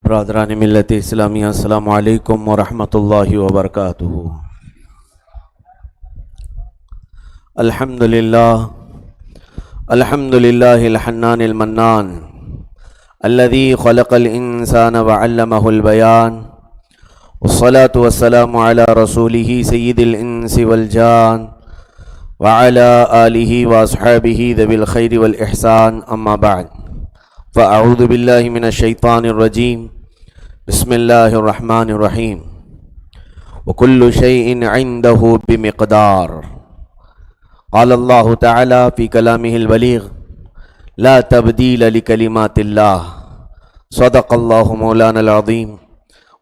برادران ملت اسلامیہ، السلام علیکم ورحمۃ اللہ وبرکاتہ۔ الحمد للہ الحنان المنان الذي خلق الانسان وعلمه البيان، والصلاة والسلام على رسوله سید الانس والجان وعلى آلہ واصحابہ ذوی الخیر والاحسان، اما بعد فاعوذ باللہ من الشیطان الرجیم، بسم اللہ الرحمن الرحیم۔ وکل شیء عنده بمقدار، قال اللہ تعالی فی کلامہ البلیغ، لا تبدیل لکلمات اللہ، صدق اللہ مولانا العظیم،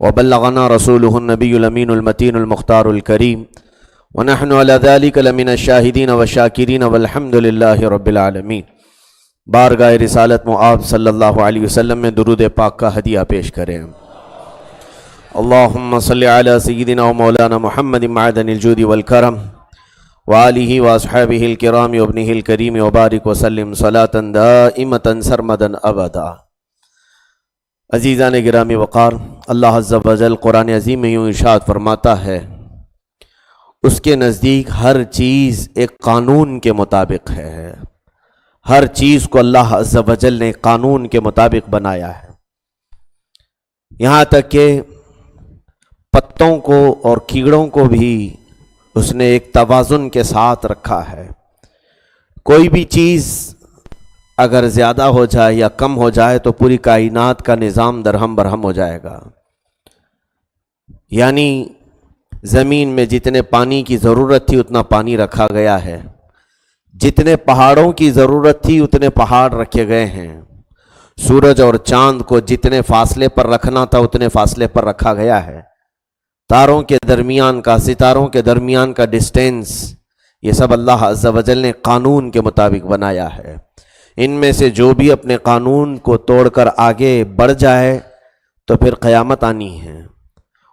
وبلغنا رسولہ النبی الامین المتین المختار الکریم، ونحن علی ذلک لمن الشاہدین والشاکرین والحمد للہ رب العالمین۔ بارگاہ رسالت معاب صلی اللہ علیہ وسلم میں درود پاک کا ہدیہ پیش کریں۔ اللہم صلی علی سیدنا و مولانا محمد معدن الجود والکرم وآلہ واصحابہ الکرام وابنہ الکریم وبارک وسلم صلاۃ دائمۃ سرمدا ابدا۔ عزیزان گرامی وقار، اللہ عز و جل قرآن عظیم میں یوں ارشاد فرماتا ہے، اس کے نزدیک ہر چیز ایک قانون کے مطابق ہے۔ ہر چیز کو اللہ عز و جل نے قانون کے مطابق بنایا ہے، یہاں تک کہ پتوں کو اور کیڑوں کو بھی اس نے ایک توازن کے ساتھ رکھا ہے۔ کوئی بھی چیز اگر زیادہ ہو جائے یا کم ہو جائے تو پوری کائنات کا نظام درہم برہم ہو جائے گا۔ یعنی زمین میں جتنے پانی کی ضرورت تھی اتنا پانی رکھا گیا ہے، جتنے پہاڑوں کی ضرورت تھی اتنے پہاڑ رکھے گئے ہیں، سورج اور چاند کو جتنے فاصلے پر رکھنا تھا اتنے فاصلے پر رکھا گیا ہے، تاروں کے درمیان کا، ستاروں کے درمیان کا ڈسٹینس، یہ سب اللہ عز و جل نے قانون کے مطابق بنایا ہے۔ ان میں سے جو بھی اپنے قانون کو توڑ کر آگے بڑھ جائے تو پھر قیامت آنی ہے۔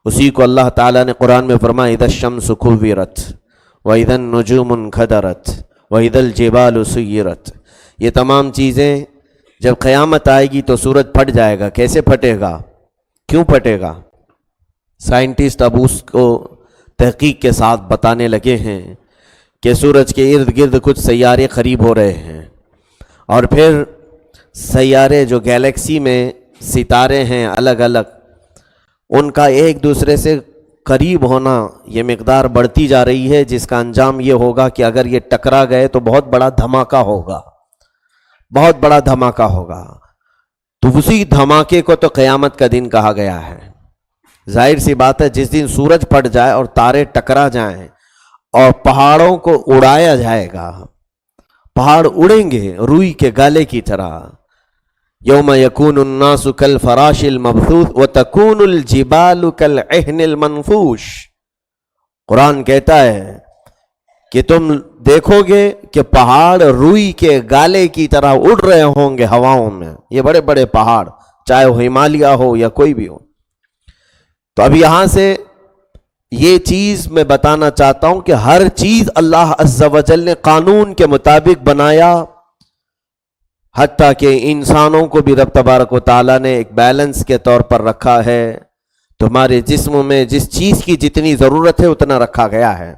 اسی کو اللہ تعالیٰ نے قرآن میں فرمایا، اذا الشمس کورت واذا النجوم انکدرت وَإِذَا الْجِبَالُ سُيِّرَتْ، یہ تمام چیزیں جب قیامت آئے گی تو سورج پھٹ جائے گا۔ کیسے پھٹے گا؟ کیوں پھٹے گا؟ سائنٹسٹ اب اس کو تحقیق کے ساتھ بتانے لگے ہیں کہ سورج کے ارد گرد کچھ سیارے قریب ہو رہے ہیں، اور پھر سیارے جو گیلیکسی میں ستارے ہیں الگ الگ، ان کا ایک دوسرے سے قریب ہونا یہ مقدار بڑھتی جا رہی ہے، جس کا انجام یہ ہوگا کہ اگر یہ ٹکرا گئے تو بہت بڑا دھماکہ ہوگا، بہت بڑا دھماکہ ہوگا۔ تو اسی دھماکے کو تو قیامت کا دن کہا گیا ہے۔ ظاہر سی بات ہے، جس دن سورج پھٹ جائے اور تارے ٹکرا جائیں اور پہاڑوں کو اڑایا جائے گا، پہاڑ اڑیں گے روئی کے گالے کی طرح۔ یوم یکون الناس کالفراش المبثوث وتکون الجبال کالعہن المنفوش، قرآن کہتا ہے کہ تم دیکھو گے کہ پہاڑ روئی کے گالے کی طرح اڑ رہے ہوں گے ہواؤں میں، یہ بڑے بڑے پہاڑ، چاہے وہ ہمالیہ ہو یا کوئی بھی ہو۔ تو اب یہاں سے یہ چیز میں بتانا چاہتا ہوں کہ ہر چیز اللہ عز و جل نے قانون کے مطابق بنایا، حتیٰ کہ انسانوں کو بھی رب تبارک و تعالیٰ نے ایک بیلنس کے طور پر رکھا ہے۔ تمہارے جسم میں جس چیز کی جتنی ضرورت ہے اتنا رکھا گیا ہے۔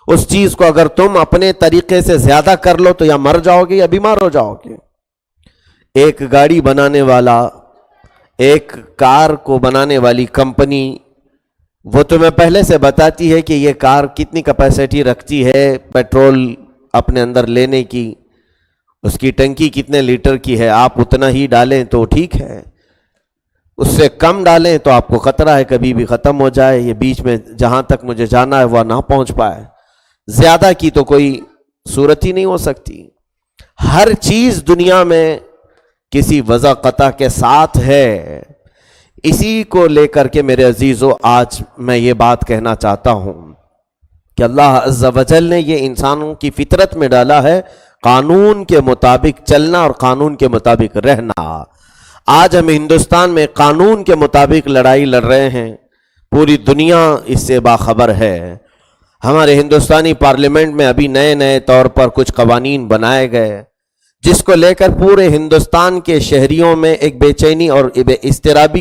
اس چیز کو اگر تم اپنے طریقے سے زیادہ کر لو تو یا مر جاؤ گے یا بیمار ہو جاؤ گے۔ ایک گاڑی بنانے والا، ایک کار کو بنانے والی کمپنی، وہ تمہیں پہلے سے بتاتی ہے کہ یہ کار کتنی کیپیسٹی رکھتی ہے پیٹرول اپنے اندر لینے کی، اس کی ٹنکی کتنے لیٹر کی ہے، آپ اتنا ہی ڈالیں تو ٹھیک ہے، اس سے کم ڈالیں تو آپ کو خطرہ ہے کبھی بھی ختم ہو جائے، یہ بیچ میں جہاں تک مجھے جانا ہے وہ نہ پہنچ پائے۔ زیادہ کی تو کوئی صورت ہی نہیں ہو سکتی۔ ہر چیز دنیا میں کسی وضع قطع کے ساتھ ہے۔ اسی کو لے کر کے میرے عزیزو آج میں یہ بات کہنا چاہتا ہوں کہ اللہ عز و جل نے یہ انسانوں کی فطرت میں ڈالا ہے قانون کے مطابق چلنا اور قانون کے مطابق رہنا۔ آج ہم ہندوستان میں قانون کے مطابق لڑائی لڑ رہے ہیں، پوری دنیا اس سے باخبر ہے۔ ہمارے ہندوستانی پارلیمنٹ میں ابھی نئے نئے طور پر کچھ قوانین بنائے گئے، جس کو لے کر پورے ہندوستان کے شہریوں میں ایک بے چینی اور اضطرابی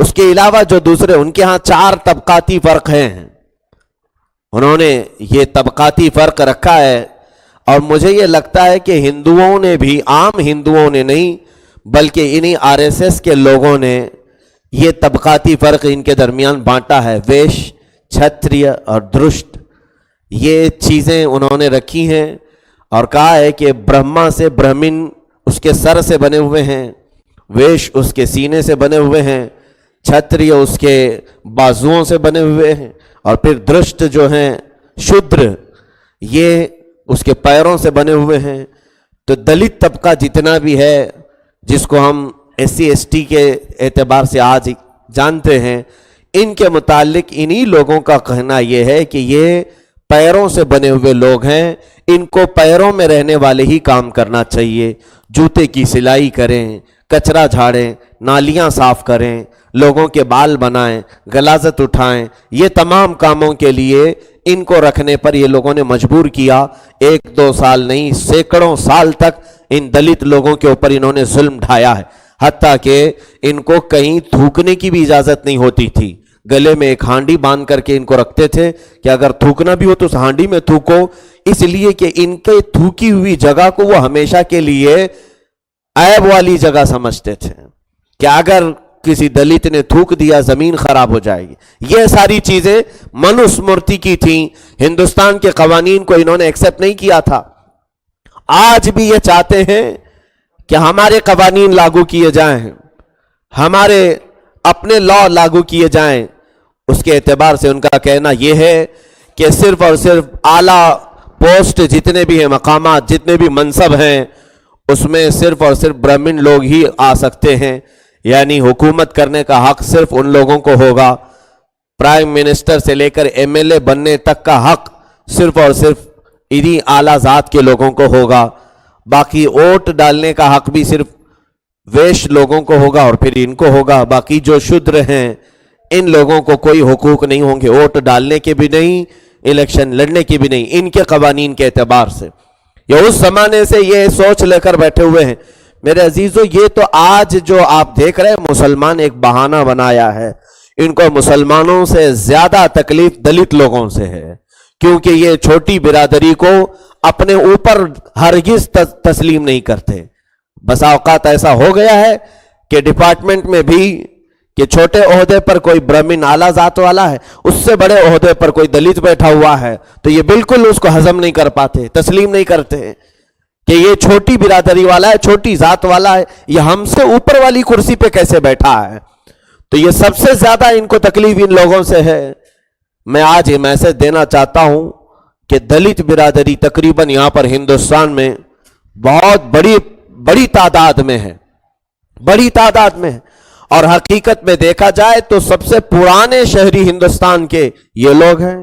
اس کے علاوہ جو دوسرے ان کے ہاں 4 طبقاتی فرق ہیں، انہوں نے یہ طبقاتی فرق رکھا ہے، اور مجھے یہ لگتا ہے کہ ہندوؤں نے بھی، عام ہندوؤں نے نہیں بلکہ انہی RSS کے لوگوں نے یہ طبقاتی فرق ان کے درمیان بانٹا ہے، ویش، چھتریہ اور درشت، یہ چیزیں انہوں نے رکھی ہیں، اور کہا ہے کہ برہما سے برہمن اس کے سر سے بنے ہوئے ہیں، ویش اس کے سینے سے بنے ہوئے ہیں، چھتریہ اس کے بازوؤں سے بنے ہوئے ہیں، اور پھر درشت جو ہیں شودر یہ اس کے پیروں سے بنے ہوئے ہیں۔ تو دلت طبقہ جتنا بھی ہے، جس کو ہم SC/ST کے اعتبار سے آج جانتے ہیں، ان کے متعلق انہی لوگوں کا کہنا یہ ہے کہ یہ پیروں سے بنے ہوئے لوگ ہیں، ان کو پیروں میں رہنے والے ہی کام کرنا چاہیے، جوتے کی سلائی کریں، کچرا جھاڑیں، نالیاں صاف کریں، لوگوں کے بال بنائیں، غلاظت اٹھائیں، یہ تمام کاموں کے لیے ان کو رکھنے پر یہ لوگوں نے مجبور کیا۔ 1-2 سال نہیں، سینکڑوں سال تک ان دلت لوگوں کے اوپر انہوں نے ظلم ڈھایا ہے، حتیٰ کہ ان کو کہیں تھوکنے کی بھی اجازت نہیں ہوتی تھی، گلے میں ایک ہانڈی باندھ کر کے ان کو رکھتے تھے کہ اگر تھوکنا بھی ہو تو اس ہانڈی میں تھوکو، اس لیے کہ ان کے تھوکی ہوئی جگہ کو وہ ہمیشہ کے لیے عیب والی جگہ سمجھتے تھے کہ اگر کسی دلت نے تھوک دیا زمین خراب ہو جائے گی۔ یہ ساری چیزیں منوسمرتی کی تھیں، ہندوستان کے قوانین کو انہوں نے ایکسپٹ نہیں کیا تھا۔ آج بھی یہ چاہتے ہیں کہ ہمارے قوانین لاگو کیے جائیں، ہمارے اپنے لا لاگو کیے جائیں۔ اس کے اعتبار سے ان کا کہنا یہ ہے کہ صرف اور صرف اعلیٰ پوسٹ جتنے بھی ہیں، مقامات جتنے بھی منصب ہیں، اس میں صرف اور صرف برہمن لوگ ہی آ سکتے ہیں، یعنی حکومت کرنے کا حق صرف ان لوگوں کو ہوگا، پرائم منسٹر سے لے کر MLA بننے تک کا حق صرف اور صرف انہی اعلیٰ ذات کے لوگوں کو ہوگا، باقی ووٹ ڈالنے کا حق بھی صرف ویش لوگوں کو ہوگا اور پھر ان کو ہوگا، باقی جو شودر ہیں ان لوگوں کو کوئی حقوق نہیں ہوں گے، ووٹ ڈالنے کے بھی نہیں، الیکشن لڑنے کی بھی نہیں، ان کے قوانین کے اعتبار سے۔ یہ اس زمانے سے یہ سوچ لے کر بیٹھے ہوئے ہیں۔ میرے عزیزو، یہ تو آج جو آپ دیکھ رہے ہیں مسلمان ایک بہانہ بنایا ہے، ان کو مسلمانوں سے زیادہ تکلیف دلت لوگوں سے ہے، کیونکہ یہ چھوٹی برادری کو اپنے اوپر ہرگز تسلیم نہیں کرتے۔ بس اوقات ایسا ہو گیا ہے کہ ڈپارٹمنٹ میں بھی کہ چھوٹے عہدے پر کوئی برہمن اعلیٰ ذات والا ہے، اس سے بڑے عہدے پر کوئی دلت بیٹھا ہوا ہے، تو یہ بالکل اس کو ہضم نہیں کر پاتے، تسلیم نہیں کرتے کہ یہ چھوٹی برادری والا ہے، چھوٹی ذات والا ہے، یہ ہم سے اوپر والی کرسی پہ کیسے بیٹھا ہے۔ تو یہ سب سے زیادہ ان کو تکلیف ان لوگوں سے ہے۔ میں آج یہ میسج دینا چاہتا ہوں کہ دلت برادری تقریباً یہاں پر ہندوستان میں بہت بڑی تعداد میں ہے، بڑی تعداد میں ہے، اور حقیقت میں دیکھا جائے تو سب سے پرانے شہری ہندوستان کے یہ لوگ ہیں۔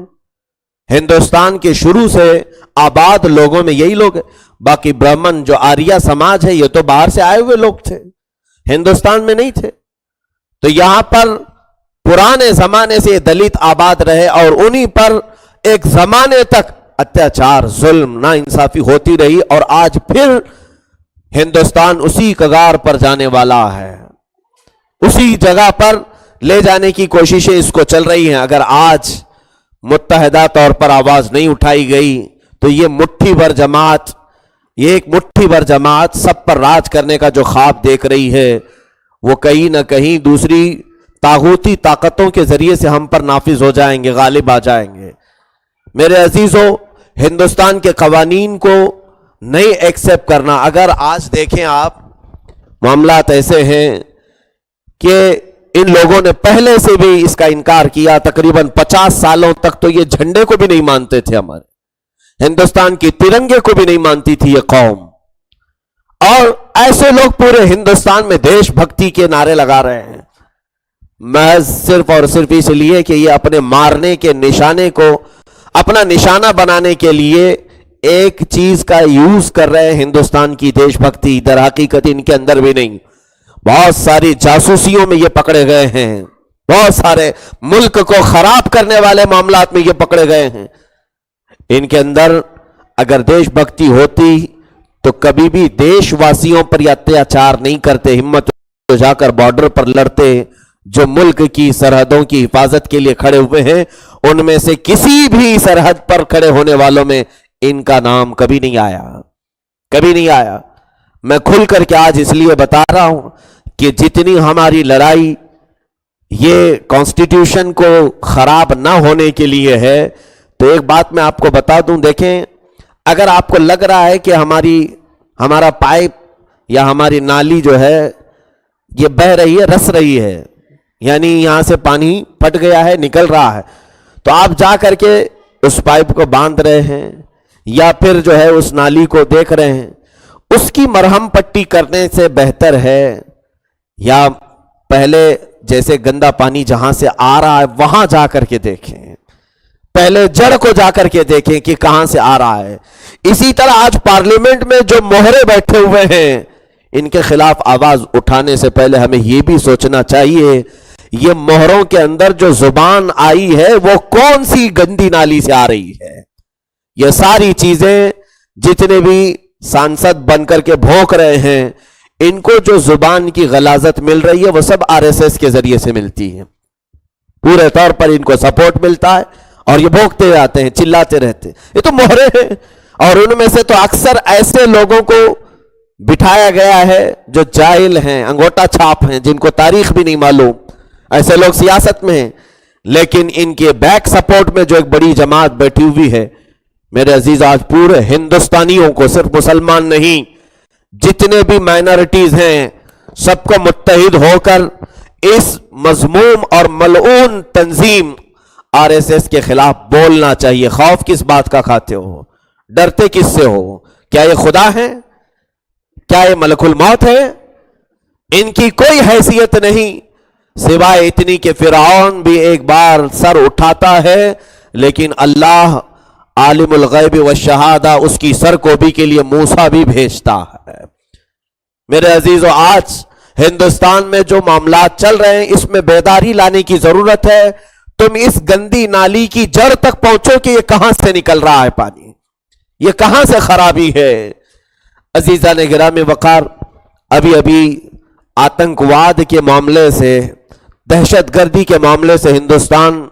ہندوستان کے شروع سے آباد لوگوں میں یہی لوگ ہیں۔ باقی برہمن جو آریہ سماج ہے یہ تو باہر سے آئے ہوئے لوگ تھے، ہندوستان میں نہیں تھے۔ تو یہاں پر پرانے زمانے سے دلت آباد رہے، اور انہی پر ایک زمانے تک اتیاچار، ظلم، ناانصافی ہوتی رہی، اور آج پھر ہندوستان اسی کگار پر جانے والا ہے، اسی جگہ پر لے جانے کی کوششیں اس کو چل رہی ہیں۔ اگر آج متحدہ طور پر آواز نہیں اٹھائی گئی تو یہ مٹھی بھر جماعت، یہ ایک مٹھی بھر جماعت سب پر راج کرنے کا جو خواب دیکھ رہی ہے، وہ کہیں نہ کہیں دوسری طاغوتی طاقتوں کے ذریعے سے ہم پر نافذ ہو جائیں گے، غالب آ جائیں گے۔ میرے عزیزو، ہندوستان کے قوانین کو نہیں ایکسپٹ کرنا، اگر آج دیکھیں آپ معاملات ایسے ہیں کہ ان لوگوں نے پہلے سے بھی اس کا انکار کیا، تقریباً 50 سالوں تک تو یہ جھنڈے کو بھی نہیں مانتے تھے، ہمارے ہندوستان کی ترنگے کو بھی نہیں مانتی تھی یہ قوم، اور ایسے لوگ پورے ہندوستان میں دیش بھکتی کے نعرے لگا رہے ہیں، محض صرف اور صرف اس لیے کہ یہ اپنے مارنے کے نشانے کو اپنا نشانہ بنانے کے لیے ایک چیز کا یوز کر رہے ہیں، ہندوستان کی دیش بھکتی۔ در حقیقت ان کے اندر بھی نہیں، بہت ساری جاسوسیوں میں یہ پکڑے گئے ہیں، بہت سارے ملک کو خراب کرنے والے معاملات میں یہ پکڑے گئے ہیں۔ ان کے اندر اگر دیش بھکتی ہوتی تو کبھی بھی دیش واسیوں پر یہ اتیاچار نہیں کرتے، ہمت ہو جا کر بارڈر پر لڑتے، جو ملک کی سرحدوں کی حفاظت کے لیے کھڑے ہوئے ہیں، ان میں سے کسی بھی سرحد پر کھڑے ہونے والوں میں ان کا نام کبھی نہیں آیا، کبھی نہیں آیا۔ میں کھل کر کے آج اس لیے بتا رہا ہوں کہ جتنی ہماری لڑائی یہ کانسٹیٹیوشن کو خراب نہ ہونے کے لیے ہے، تو ایک بات میں آپ کو بتا دوں، دیکھیں اگر آپ کو لگ رہا ہے کہ ہمارا پائپ یا ہماری نالی جو ہے یہ بہہ رہی ہے، رس رہی ہے، یعنی یہاں سے پانی پھٹ گیا ہے، نکل رہا ہے، تو آپ جا کر کے اس پائپ کو باندھ رہے ہیں یا پھر جو ہے اس نالی کو دیکھ رہے ہیں، اس کی مرہم پٹی کرنے سے بہتر ہے یا پہلے جیسے گندا پانی جہاں سے آ رہا ہے وہاں جا کر کے دیکھیں، پہلے جڑ کو جا کر کے دیکھیں کہ کہاں سے آ رہا ہے۔ اسی طرح آج پارلیمنٹ میں جو مہرے بیٹھے ہوئے ہیں، ان کے خلاف آواز اٹھانے سے پہلے ہمیں یہ بھی سوچنا چاہیے یہ مہروں کے اندر جو زبان آئی ہے وہ کون سی گندی نالی سے آ رہی ہے۔ یہ ساری چیزیں جتنے بھی سانسد بن کر کے بھونک رہے ہیں، ان کو جو زبان کی غلاظت مل رہی ہے وہ سب RSS کے ذریعے سے ملتی ہے، پورے طور پر ان کو سپورٹ ملتا ہے اور یہ بھونکتے آتے ہیں، چلاتے رہتے ہیں۔ یہ تو مہرے ہیں، اور ان میں سے تو اکثر ایسے لوگوں کو بٹھایا گیا ہے جو جاہل ہیں، انگوٹا چھاپ ہیں، جن کو تاریخ بھی نہیں معلوم، ایسے لوگ سیاست میں ہیں، لیکن ان کے بیک سپورٹ میں جو ایک بڑی جماعت بیٹھی ہوئی ہے۔ میرے عزیز، آج پورے ہندوستانیوں کو، صرف مسلمان نہیں، جتنے بھی مائنورٹیز ہیں، سب کو متحد ہو کر اس مذموم اور ملعون تنظیم RSS کے خلاف بولنا چاہیے۔ خوف کس بات کا کھاتے ہو؟ ڈرتے کس سے ہو؟ کیا یہ خدا ہے؟ کیا یہ ملک الموت ہے؟ ان کی کوئی حیثیت نہیں سوائے اتنی کہ فرعون بھی ایک بار سر اٹھاتا ہے، لیکن اللہ عالم الغیب والشہادہ اس کی سرکوبی کے لیے موسیٰ بھی بھیجتا ہے۔ میرے عزیزو، آج ہندوستان میں جو معاملات چل رہے ہیں اس میں بیداری لانے کی ضرورت ہے۔ تم اس گندی نالی کی جڑ تک پہنچو کہ یہ کہاں سے نکل رہا ہے پانی، یہ کہاں سے خرابی ہے۔ عزیزان گرامی وقار، ابھی آتنکواد کے معاملے سے، دہشت گردی کے معاملے سے ہندوستان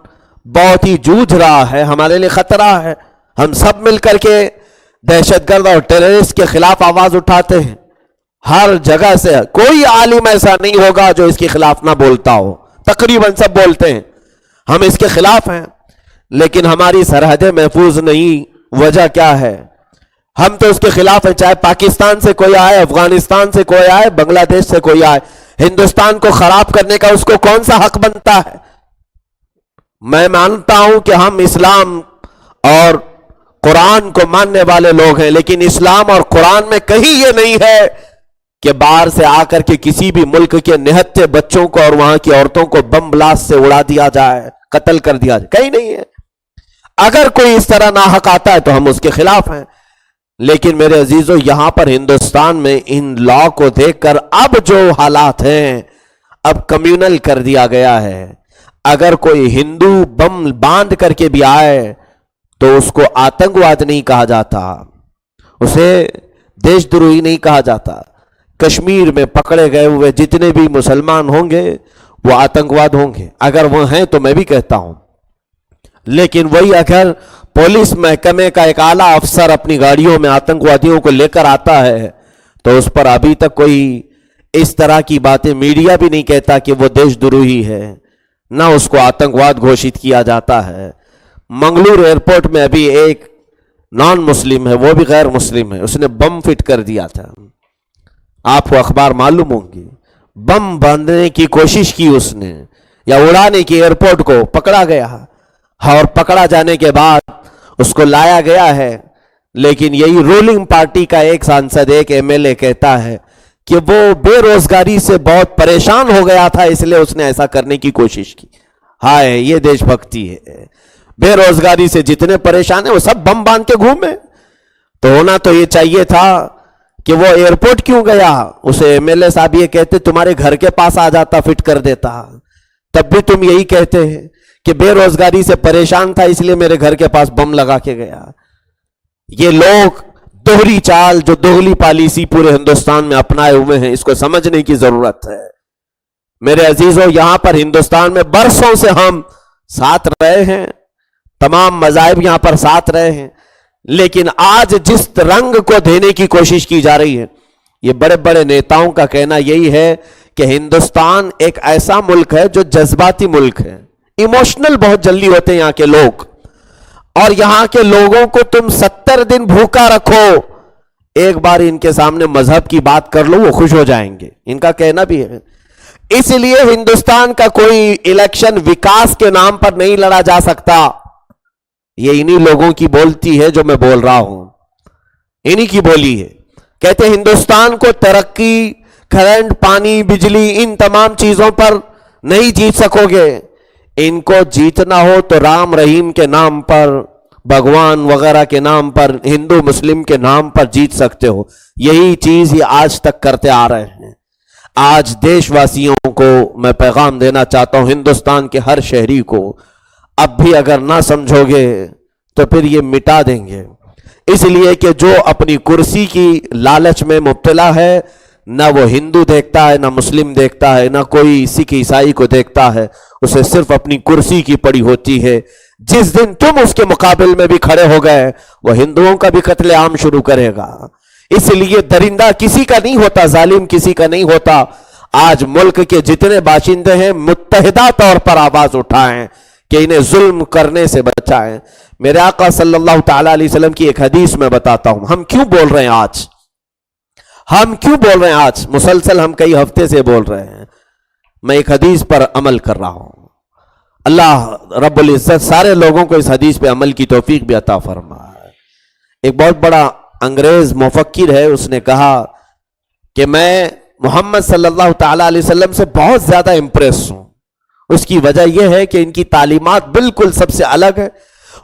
بہت ہی جوجھ رہا ہے، ہمارے لیے خطرہ ہے۔ ہم سب مل کر کے دہشت گرد اور ٹیررسٹ کے خلاف آواز اٹھاتے ہیں، ہر جگہ سے کوئی عالم ایسا نہیں ہوگا جو اس کے خلاف نہ بولتا ہو، تقریباً سب بولتے ہیں ہم اس کے خلاف ہیں، لیکن ہماری سرحدیں محفوظ نہیں۔ وجہ کیا ہے؟ ہم تو اس کے خلاف ہیں، چاہے پاکستان سے کوئی آئے، افغانستان سے کوئی آئے، بنگلہ دیش سے کوئی آئے، ہندوستان کو خراب کرنے کا اس کو کون سا حق بنتا ہے؟ میں مانتا ہوں کہ ہم اسلام اور قرآن کو ماننے والے لوگ ہیں، لیکن اسلام اور قرآن میں کہیں یہ نہیں ہے کہ باہر سے آ کر کے کسی بھی ملک کے نہتے بچوں کو اور وہاں کی عورتوں کو بم بلاسٹ سے اڑا دیا جائے، قتل کر دیا جائے، کہیں نہیں ہے۔ اگر کوئی اس طرح ناحق آتا ہے تو ہم اس کے خلاف ہیں، لیکن میرے عزیزو، یہاں پر ہندوستان میں ان لا کو دیکھ کر اب جو حالات ہیں، اب کمیونل کر دیا گیا ہے۔ اگر کوئی ہندو بم باندھ کر کے بھی آئے تو اس کو آتنکواد نہیں کہا جاتا، اسے دیش دروہی نہیں کہا جاتا۔ کشمیر میں پکڑے گئے ہوئے جتنے بھی مسلمان ہوں گے وہ آتنکواد ہوں گے، اگر وہ ہیں تو میں بھی کہتا ہوں، لیکن وہی اگر پولیس محکمے کا ایک اعلیٰ افسر اپنی گاڑیوں میں آتنکوادیوں کو لے کر آتا ہے تو اس پر ابھی تک کوئی اس طرح کی باتیں، میڈیا بھی نہیں کہتا کہ وہ دیش دروہی ہے، نہ اس کو آتنکواد گھوشت کیا جاتا ہے۔ منگلور ایئرپورٹ میں ابھی ایک نان مسلم ہے، وہ بھی غیر مسلم ہے، اس نے بم فٹ کر دیا تھا، آپ کو اخبار معلوم ہوں گی، بم باندھنے کی کوشش کی اس نے یا اڑانے کی، ایئرپورٹ کو پکڑا گیا، اور پکڑا جانے کے بعد اس کو لایا گیا ہے، لیکن یہی رولنگ پارٹی کا ایک سانسد، ایک MLA کہتا ہے کہ وہ بے روزگاری سے بہت پریشان ہو گیا تھا، اس لیے اس نے ایسا کرنے کی کوشش کی۔ ہائے، یہ دیش بھکتی ہے۔ بے روزگاری سے جتنے پریشان ہیں وہ سب بم باندھ کے گھومے، تو ہونا تو یہ چاہیے تھا کہ وہ ایئرپورٹ کیوں گیا، اسے MLA صاحب یہ کہتے تمہارے گھر کے پاس آ جاتا، فٹ کر دیتا، تب بھی تم یہی کہتے ہیں کہ بے روزگاری سے پریشان تھا اس لیے میرے گھر کے پاس بم لگا کے گیا۔ یہ لوگ دوہری چال، جو دوگلی پالیسی پورے ہندوستان میں اپنائے ہوئے ہیں، اس کو سمجھنے کی ضرورت ہے۔ میرے عزیزوں، یہاں پر ہندوستان میں برسوں سے ہم ساتھ رہے ہیں، تمام مذاہب یہاں پر ساتھ رہے ہیں، لیکن آج جس رنگ کو دینے کی کوشش کی جا رہی ہے، یہ بڑے بڑے نیتاؤں کا کہنا یہی ہے کہ ہندوستان ایک ایسا ملک ہے جو جذباتی ملک ہے، ایموشنل بہت جلدی ہوتے ہیں یہاں کے لوگ، اور یہاں کے لوگوں کو تم 70 دن بھوکا رکھو، ایک بار ان کے سامنے مذہب کی بات کر لو وہ خوش ہو جائیں گے، ان کا کہنا بھی ہے۔ اس لیے ہندوستان کا کوئی الیکشن وکاس کے نام پر نہیں لڑا جا سکتا، یہ انہی لوگوں کی بولتی ہے جو میں بول رہا ہوں، انہی کی بولی ہے۔ کہتے ہیں ہندوستان کو ترقی، کرنٹ، پانی، بجلی، ان تمام چیزوں پر نہیں جیت سکو گے، ان کو جیتنا ہو تو رام رحیم کے نام پر، بھگوان وغیرہ کے نام پر، ہندو مسلم کے نام پر جیت سکتے ہو۔ یہی چیز یہ آج تک کرتے آ رہے ہیں۔ آج دیش واسیوں کو میں پیغام دینا چاہتا ہوں، ہندوستان کے ہر شہری کو، اب بھی اگر نہ سمجھو گے تو پھر یہ مٹا دیں گے، اس لیے کہ جو اپنی کرسی کی لالچ میں مبتلا ہے، نہ وہ ہندو دیکھتا ہے، نہ مسلم دیکھتا ہے، نہ کوئی سکھ عیسائی کو دیکھتا ہے، اسے صرف اپنی کرسی کی پڑی ہوتی ہے۔ جس دن تم اس کے مقابل میں بھی کھڑے ہو گئے، وہ ہندوؤں کا بھی قتل عام شروع کرے گا۔ اس لیے درندہ کسی کا نہیں ہوتا، ظالم کسی کا نہیں ہوتا۔ آج ملک کے جتنے باشندے ہیں متحدہ طور پر آواز اٹھائیں کہ انہیں ظلم کرنے سے بچائیں۔ میرے آقا صلی اللہ تعالی علیہ وسلم کی ایک حدیث میں بتاتا ہوں، ہم کیوں بول رہے ہیں آج، ہم کیوں بول رہے ہیں آج، مسلسل ہم کئی ہفتے سے بول رہے ہیں۔ میں ایک حدیث پر عمل کر رہا ہوں، اللہ رب العزت سارے لوگوں کو اس حدیث پہ عمل کی توفیق بھی عطا فرمائے۔ ایک بہت بڑا انگریز مفکر ہے، اس نے کہا کہ میں محمد صلی اللہ تعالی علیہ وسلم سے بہت زیادہ امپریس ہوں، اس کی وجہ یہ ہے کہ ان کی تعلیمات بالکل سب سے الگ ہے،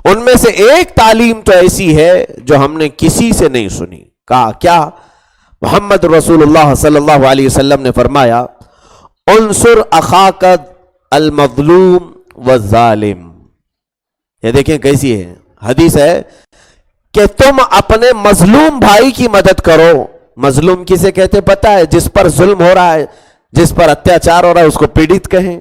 ان میں سے ایک تعلیم تو ایسی ہے جو ہم نے کسی سے نہیں سنی۔ کہا کیا؟ محمد رسول اللہ صلی اللہ علیہ وسلم نے فرمایا، انصر اخاک المظلوم والظالم۔ یہ دیکھیں کیسی ہے حدیث ہے کہ تم اپنے مظلوم بھائی کی مدد کرو۔ مظلوم کسے کہتے پتہ ہے؟ جس پر ظلم ہو رہا ہے، جس پر اتیاچار ہو رہا ہے، اس کو پیڑت کہیں۔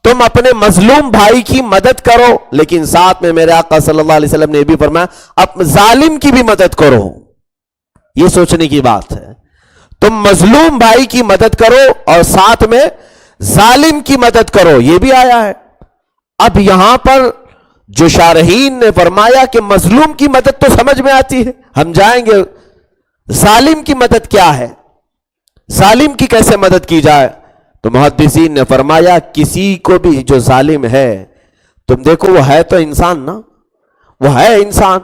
تم اپنے مظلوم بھائی کی مدد کرو، لیکن ساتھ میں میرے آقا صلی اللہ علیہ وسلم نے بھی فرمایا اب ظالم کی بھی مدد کرو۔ یہ سوچنے کی بات ہے، تم مظلوم بھائی کی مدد کرو اور ساتھ میں ظالم کی مدد کرو، یہ بھی آیا ہے۔ اب یہاں پر جو شارحین نے فرمایا کہ مظلوم کی مدد تو سمجھ میں آتی ہے، ہم جائیں گے ظالم کی مدد کیا ہے، ظالم کی کیسے مدد کی جائے؟ تو محدثین نے فرمایا کسی کو بھی جو ظالم ہے، تم دیکھو وہ ہے تو انسان نا، وہ ہے انسان،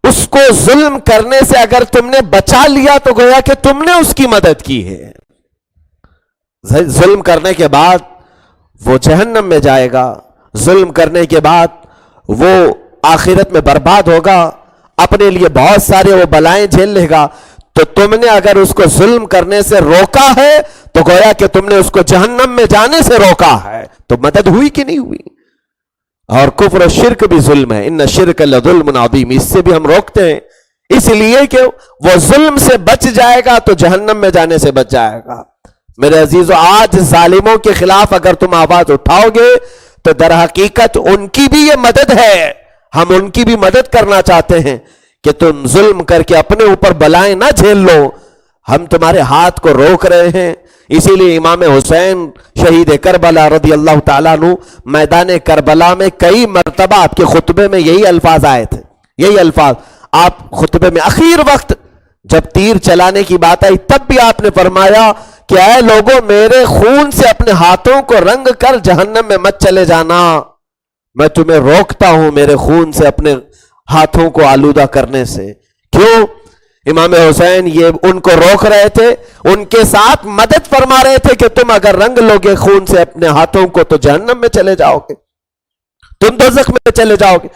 اس کو ظلم کرنے سے اگر تم نے بچا لیا تو گویا کہ تم نے اس کی مدد کی ہے۔ ظلم کرنے کے بعد وہ جہنم میں جائے گا، ظلم کرنے کے بعد وہ آخرت میں برباد ہوگا، اپنے لیے بہت سارے وہ بلائیں جھیل لے گا۔ تو تم نے اگر اس کو ظلم کرنے سے روکا ہے تو گویا کہ تم نے اس کو جہنم میں جانے سے روکا ہے، تو مدد ہوئی کہ نہیں ہوئی؟ اور کفر و شرک بھی ظلم ہے، ان شرک لظلم عظیم، اس سے بھی ہم روکتے ہیں، اس لیے کہ وہ ظلم سے بچ جائے گا تو جہنم میں جانے سے بچ جائے گا۔ میرے عزیزو، آج ظالموں کے خلاف اگر تم آواز اٹھاؤ گے تو در حقیقت ان کی بھی یہ مدد ہے، ہم ان کی بھی مدد کرنا چاہتے ہیں کہ تم ظلم کر کے اپنے اوپر بلائیں نہ جھیل لو، ہم تمہارے ہاتھ کو روک رہے ہیں۔ اسی لیے امام حسین شہید کربلا رضی اللہ تعالیٰ عنہ میدان کربلا میں کئی مرتبہ آپ کے خطبے میں یہی الفاظ آئے تھے، یہی الفاظ آپ خطبے میں آخر وقت جب تیر چلانے کی بات آئی تب بھی آپ نے فرمایا کہ اے لوگوں، میرے خون سے اپنے ہاتھوں کو رنگ کر جہنم میں مت چلے جانا، میں تمہیں روکتا ہوں میرے خون سے اپنے ہاتھوں کو آلودہ کرنے سے۔ کیوں؟ امام حسین یہ ان کو روک رہے تھے، ان کے ساتھ مدد فرما رہے تھے کہ تم اگر رنگ لوگے خون سے اپنے ہاتھوں کو تو جہنم میں چلے جاؤ گے، تم دوزخ میں چلے جاؤ گے۔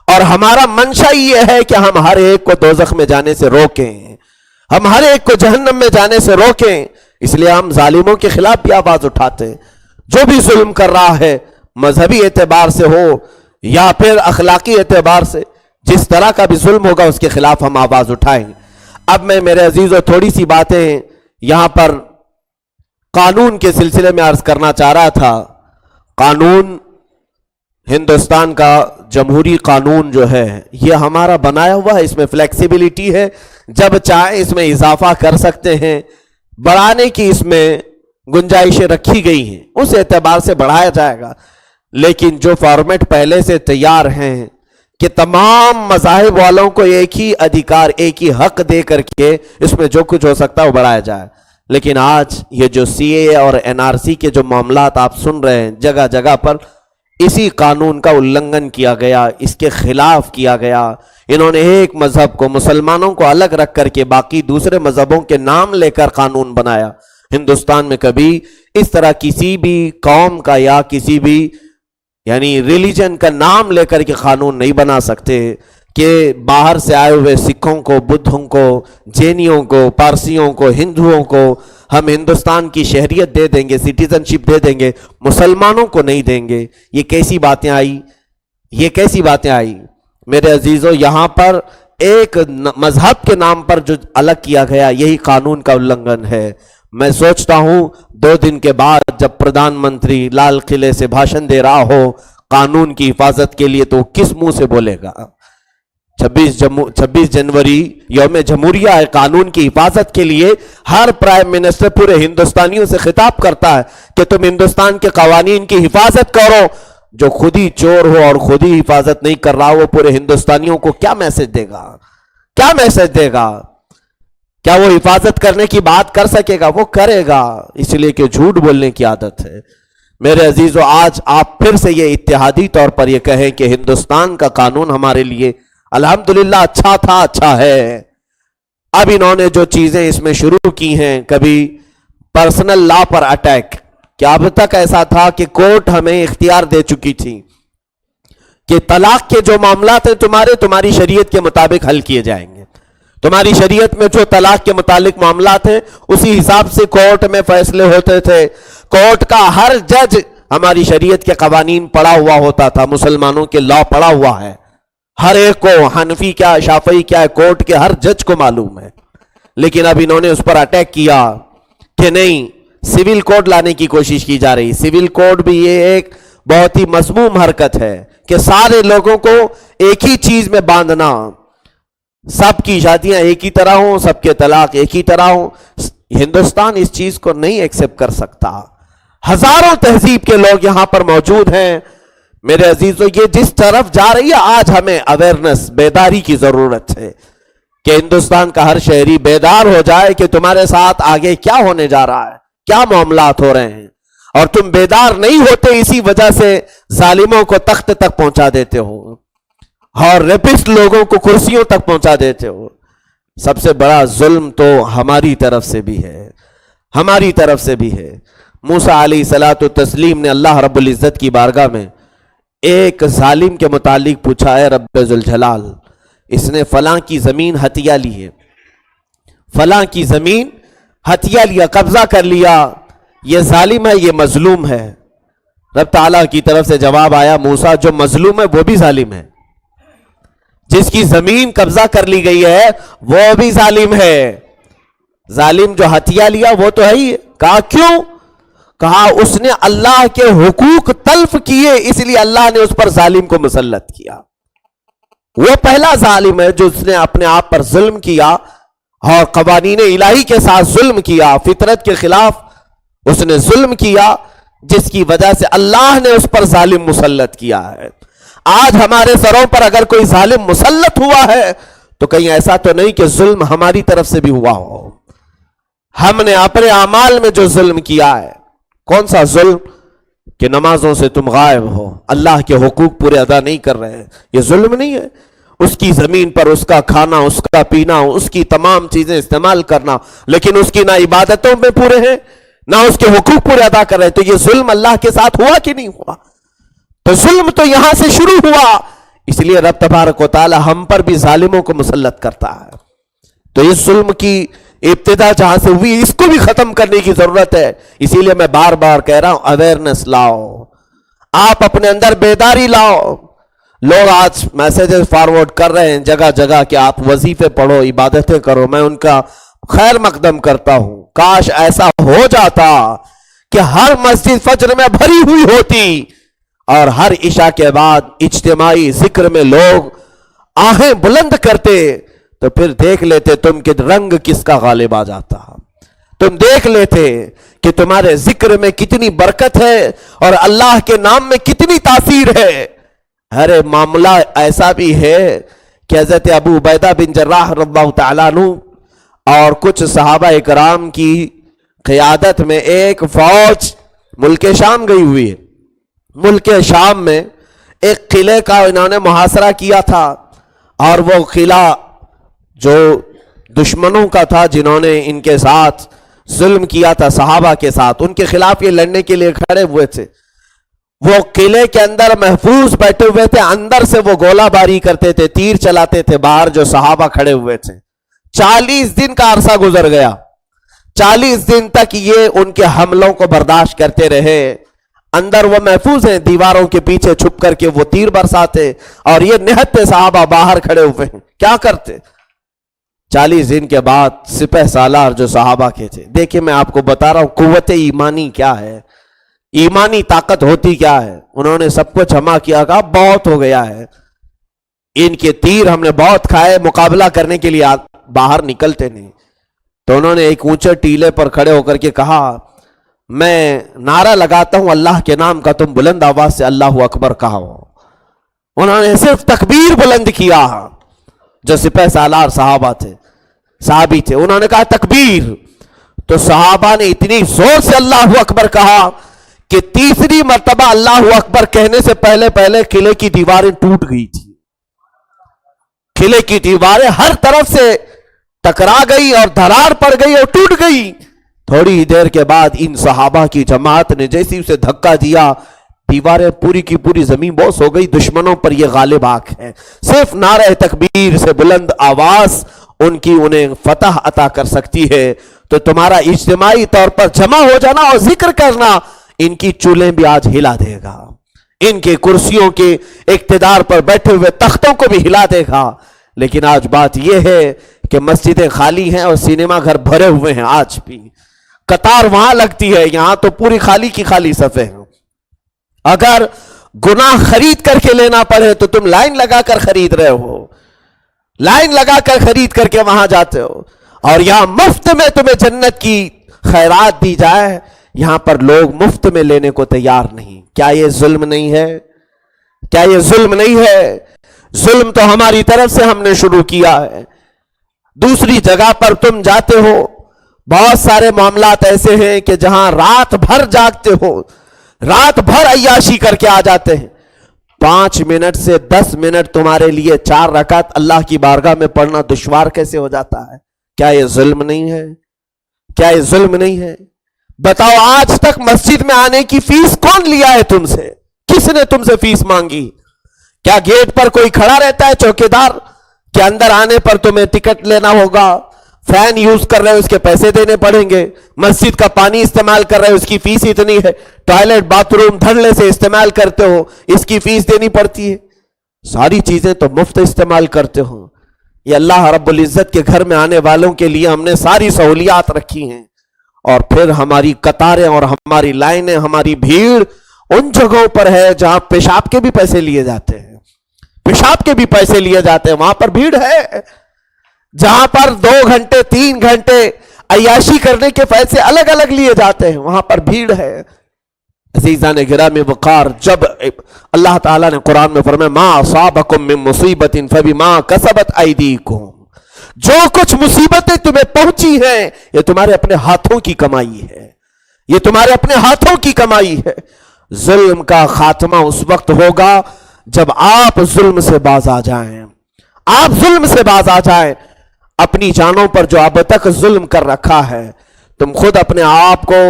اور ہمارا منشا یہ ہے کہ ہم ہر ایک کو دوزخ میں جانے سے روکیں، ہم ہر ایک کو جہنم میں جانے سے روکیں۔ اس لیے ہم ظالموں کے خلاف بھی آواز اٹھاتے ہیں، جو بھی ظلم کر رہا ہے مذہبی اعتبار سے ہو یا پھر اخلاقی اعتبار سے، جس طرح کا بھی ظلم ہوگا اس کے خلاف ہم آواز اٹھائیں گے۔ اب میں میرے عزیزوں تھوڑی سی باتیں یہاں پر قانون کے سلسلے میں عرض کرنا چاہ رہا تھا. قانون ہندوستان کا جمہوری قانون جو ہے یہ ہمارا بنایا ہوا ہے، اس میں فلیکسیبلٹی ہے، جب چاہے اس میں اضافہ کر سکتے ہیں، بڑھانے کی اس میں گنجائشیں رکھی گئی ہیں، اس اعتبار سے بڑھایا جائے گا. لیکن جو فارمیٹ پہلے سے تیار ہیں کہ تمام مذاہب والوں کو ایک ہی ادھیکار، ایک ہی حق دے کر کے اس میں جو کچھ ہو سکتا ہے وہ بڑھایا جائے. لیکن آج یہ جو سی اے اور این آر سی کے جو معاملات آپ سن رہے ہیں جگہ جگہ پر، اسی قانون کا النگھن کیا گیا، اس کے خلاف کیا گیا. انہوں نے ایک مذہب کو، مسلمانوں کو الگ رکھ کر کے باقی دوسرے مذہبوں کے نام لے کر قانون بنایا. ہندوستان میں کبھی اس طرح کسی بھی قوم کا یا کسی بھی یعنی ریلیجن کا نام لے کر کے قانون نہیں بنا سکتے کہ باہر سے آئے ہوئے سکھوں کو، بدھوں کو، جینیوں کو، پارسیوں کو، ہندوؤں کو ہم ہندوستان کی شہریت دے دیں گے، سٹیزن شپ دے دیں گے، مسلمانوں کو نہیں دیں گے. یہ کیسی باتیں آئی، یہ کیسی باتیں آئی میرے عزیزو. یہاں پر ایک مذہب کے نام پر جو الگ کیا گیا، یہی قانون کا النگھن ہے. میں سوچتا ہوں 2 دن کے بعد جب پردھان منتری لال قلعے سے بھاشن دے رہا ہو قانون کی حفاظت کے لیے، تو کس منہ سے بولے گا؟ 26 جنوری یوم جمہوریہ ہے. قانون کی حفاظت کے لیے ہر پرائم منسٹر پورے ہندوستانیوں سے خطاب کرتا ہے کہ تم ہندوستان کے قوانین کی حفاظت کرو. جو خود ہی چور ہو اور خود ہی حفاظت نہیں کر رہا، وہ پورے ہندوستانیوں کو کیا میسج دے گا؟ کیا میسج دے گا؟ کیا وہ حفاظت کرنے کی بات کر سکے گا؟ وہ کرے گا، اس لیے کہ جھوٹ بولنے کی عادت ہے. میرے عزیزو، آج آپ پھر سے یہ اتحادی طور پر یہ کہیں کہ ہندوستان کا قانون ہمارے لیے الحمدللہ اچھا تھا، اچھا ہے. اب انہوں نے جو چیزیں اس میں شروع کی ہیں، کبھی پرسنل لا پر اٹیک، کہ اب تک ایسا تھا کہ کورٹ ہمیں اختیار دے چکی تھی کہ طلاق کے جو معاملات ہیں تمہاری شریعت کے مطابق حل کیے جائیں گے. تمہاری شریعت میں جو طلاق کے متعلق معاملات ہیں اسی حساب سے کورٹ میں فیصلے ہوتے تھے. کورٹ کا ہر جج ہماری شریعت کے قوانین پڑھا ہوا ہوتا تھا، مسلمانوں کے لا پڑھا ہوا ہے. ہر ایک کو، حنفی کیا، شافعی کیا ہے، کورٹ کے ہر جج کو معلوم ہے. لیکن اب انہوں نے اس پر اٹیک کیا کہ نہیں، سول کوڈ لانے کی کوشش کی جا رہی. سول کوڈ بھی یہ ایک بہت ہی مذموم حرکت ہے کہ سارے لوگوں کو ایک ہی چیز میں باندھنا، سب کی شادیاں ایک ہی طرح ہوں، سب کے طلاق ایک ہی طرح ہوں. ہندوستان اس چیز کو نہیں ایکسپٹ کر سکتا. ہزاروں تہذیب کے لوگ یہاں پر موجود ہیں. میرے عزیزو، یہ جس طرف جا رہی ہے، آج ہمیں اویئرنس، بیداری کی ضرورت ہے کہ ہندوستان کا ہر شہری بیدار ہو جائے کہ تمہارے ساتھ آگے کیا ہونے جا رہا ہے، کیا معاملات ہو رہے ہیں. اور تم بیدار نہیں ہوتے، اسی وجہ سے ظالموں کو تخت تک پہنچا دیتے ہو اور ریپسٹ لوگوں کو کرسیوں تک پہنچا دیتے ہو. سب سے بڑا ظلم تو ہماری طرف سے بھی ہے، ہماری طرف سے بھی ہے. موسیٰ علیہ الصلوۃ والتسلیم نے اللہ رب العزت کی بارگاہ میں ایک ظالم کے متعلق پوچھا، ہے رب ذوالجلال، اس نے فلاں کی زمین ہتھیا لی ہے، فلاں کی زمین ہتھیا لیا، قبضہ کر لیا، یہ ظالم ہے، یہ مظلوم ہے. رب تعالیٰ کی طرف سے جواب آیا، موسیٰ جو مظلوم ہے وہ بھی ظالم ہے، جس کی زمین قبضہ کر لی گئی ہے وہ بھی ظالم ہے. ظالم جو ہتھیا لیا وہ تو ہے ہی. کہا کیوں؟ کہا اس نے اللہ کے حقوق تلف کیے، اس لیے اللہ نے اس پر ظالم کو مسلط کیا. وہ پہلا ظالم ہے جو اس نے اپنے آپ پر ظلم کیا اور قوانین الہی کے ساتھ ظلم کیا، فطرت کے خلاف اس نے ظلم کیا، جس کی وجہ سے اللہ نے اس پر ظالم مسلط کیا ہے. آج ہمارے سروں پر اگر کوئی ظالم مسلط ہوا ہے تو کہیں ایسا تو نہیں کہ ظلم ہماری طرف سے بھی ہوا ہو. ہم نے اپنے اعمال میں جو ظلم کیا ہے، کون سا ظلم؟ کہ نمازوں سے تم غائب ہو، اللہ کے حقوق پورے ادا نہیں کر رہے ہیں، یہ ظلم نہیں ہے؟ اس کی زمین پر اس کا کھانا، اس کا پینا، اس کی تمام چیزیں استعمال کرنا، لیکن اس کی نہ عبادتوں میں پورے ہیں نہ اس کے حقوق پورے ادا کر رہے ہیں، تو یہ ظلم اللہ کے ساتھ ہوا کہ نہیں ہوا؟ تو ظلم تو یہاں سے شروع ہوا. اس لیے رب تبارک و تعالی ہم پر بھی ظالموں کو مسلط کرتا ہے. تو اس ظلم کی ابتدا جہاں سے ہوئی، اس کو بھی ختم کرنے کی ضرورت ہے. اسی لیے میں بار بار کہہ رہا ہوں، اویئرنس لاؤ، آپ اپنے اندر بیداری لاؤ. لوگ آج میسیجز فارورڈ کر رہے ہیں جگہ جگہ کہ آپ وظیفے پڑھو، عبادتیں کرو. میں ان کا خیر مقدم کرتا ہوں، کاش ایسا ہو جاتا کہ ہر مسجد فجر میں بھری ہوئی ہوتی اور ہر عشاء کے بعد اجتماعی ذکر میں لوگ آہیں بلند کرتے، تو پھر دیکھ لیتے تم کہ رنگ کس کا غالب آ جاتا، تم دیکھ لیتے کہ تمہارے ذکر میں کتنی برکت ہے اور اللہ کے نام میں کتنی تاثیر ہے۔ ارے معاملہ ایسا بھی ہے کہ حضرت ابو عبیدہ بن جراح رضی اللہ تعالیٰ عنہ اور کچھ صحابہ اکرام کی قیادت میں ایک فوج ملک شام گئی ہوئی ہے۔ ملک شام میں ایک قلعے کا انہوں نے محاصرہ کیا تھا، اور وہ قلعہ جو دشمنوں کا تھا، جنہوں نے ان کے ساتھ ظلم کیا تھا صحابہ کے ساتھ، ان کے خلاف یہ لڑنے کے لیے کھڑے ہوئے تھے۔ وہ قلعے کے اندر محفوظ بیٹھے ہوئے تھے، اندر سے وہ گولہ باری کرتے تھے، تیر چلاتے تھے باہر جو صحابہ کھڑے ہوئے تھے۔ 40 دن کا عرصہ گزر گیا، 40 دن تک یہ ان کے حملوں کو برداشت کرتے رہے۔ اندر وہ محفوظ ہیں، دیواروں کے پیچھے چھپ کر کے وہ تیر برساتے، اور یہ نہتے صحابہ باہر کھڑے ہوئے ہیں، کیا کرتے؟ 40 دن کے بعد سپہ سالار جو صحابہ کے تھے، دیکھیں میں آپ کو بتا رہا ہوں قوت ایمانی کیا ہے، ایمانی طاقت ہوتی کیا ہے۔ انہوں نے سب کچھ جمع کیا، کہا بہت ہو گیا ہے، ان کے تیر ہم نے بہت کھائے، مقابلہ کرنے کے لیے باہر نکلتے نہیں۔ تو انہوں نے ایک اونچے ٹیلے پر کھڑے ہو کر کے کہا، میں نعرہ لگاتا ہوں اللہ کے نام کا، تم بلند آواز سے اللہ اکبر کہو۔ انہوں نے صرف تکبیر بلند کیا، جو سپہ سالار صحابہ تھے، صحابی تھے، انہوں نے کہا تکبیر، تو صحابہ نے اتنی زور سے اللہ اکبر کہا کہ تیسری مرتبہ اللہ اکبر کہنے سے پہلے قلعے کی دیواریں ٹوٹ گئی تھی۔ قلعے کی دیواریں ہر طرف سے ٹکرا گئی اور دھرار پڑ گئی اور ٹوٹ گئی۔ تھوڑی دیر کے بعد ان صحابہ کی جماعت نے جیسے اسے دھکا دیا، دیواریں پوری کی پوری زمین بوس ہو گئی، دشمنوں پر یہ غالب آ ہے۔ صرف نعرہ تکبیر سے بلند آواز انہیں فتح عطا کر سکتی ہے۔ تو تمہارا اجتماعی طور پر جمع ہو جانا اور ذکر کرنا ان کی چولیں بھی آج ہلا دے گا، ان کے کرسیوں کے اقتدار پر بیٹھے ہوئے تختوں کو بھی ہلا دے گا۔ لیکن آج بات یہ ہے کہ مسجدیں خالی ہیں اور سینما گھر بھرے ہوئے ہیں، آج بھی قطار وہاں لگتی ہے، یہاں تو پوری خالی کی خالی صفیں ہیں۔ اگر گناہ خرید کر کے لینا پڑے تو تم لائن لگا کر خرید رہے ہو، لائن لگا کر خرید کر کے وہاں جاتے ہو، اور یہاں مفت میں تمہیں جنت کی خیرات دی جائے، یہاں پر لوگ مفت میں لینے کو تیار نہیں۔ کیا یہ ظلم نہیں ہے؟ کیا یہ ظلم نہیں ہے؟ ظلم تو ہماری طرف سے ہم نے شروع کیا ہے۔ دوسری جگہ پر تم جاتے ہو، بہت سارے معاملات ایسے ہیں کہ جہاں رات بھر جاگتے ہو، رات بھر عیاشی کر کے آ جاتے ہیں، 5 منٹ سے 10 منٹ تمہارے لیے 4 رکعت اللہ کی بارگاہ میں پڑھنا دشوار کیسے ہو جاتا ہے؟ کیا یہ ظلم نہیں ہے؟ کیا یہ ظلم نہیں ہے؟ بتاؤ، آج تک مسجد میں آنے کی فیس کون لیا ہے تم سے؟ کس نے تم سے فیس مانگی؟ کیا گیٹ پر کوئی کھڑا رہتا ہے چوکیدار کہ اندر آنے پر تمہیں ٹکٹ لینا ہوگا؟ فین یوز کر رہے ہو اس کے پیسے دینے پڑیں گے، مسجد کا پانی استعمال کر رہے ہو اس کی فیس اتنی ہے، ٹوائلٹ باتھ روم دھڑلے سے استعمال کرتے ہو اس کی فیس دینی پڑتی ہے، ساری چیزیں تو مفت استعمال کرتے ہو۔ یہ اللہ رب العزت کے گھر میں آنے والوں کے لیے ہم نے ساری سہولیات رکھی ہیں، اور پھر ہماری قطاریں اور ہماری لائنیں، ہماری بھیڑ ان جگہوں پر ہے جہاں پیشاب کے بھی پیسے لیے جاتے ہیں، پیشاب کے بھی پیسے لیے جاتے ہیں، وہاں پر بھیڑ ہے۔ جہاں پر 2 گھنٹے 3 گھنٹے عیاشی کرنے کے پیسے الگ الگ لیے جاتے ہیں، وہاں پر بھیڑ ہے۔ عزیزان گرامی وقار، جب اللہ تعالیٰ نے قرآن میں فرمایا ما اصابکم من مصیبت فبما کسبت ایدیکم، جو کچھ مصیبتیں تمہیں پہنچی ہیں یہ تمہارے اپنے ہاتھوں کی کمائی ہے، یہ تمہارے اپنے ہاتھوں کی کمائی ہے۔ ظلم کا خاتمہ اس وقت ہوگا جب آپ ظلم سے باز آ جائیں، آپ ظلم سے باز آ جائیں۔ اپنی جانوں پر جو اب تک ظلم کر رکھا ہے، تم خود اپنے آپ کو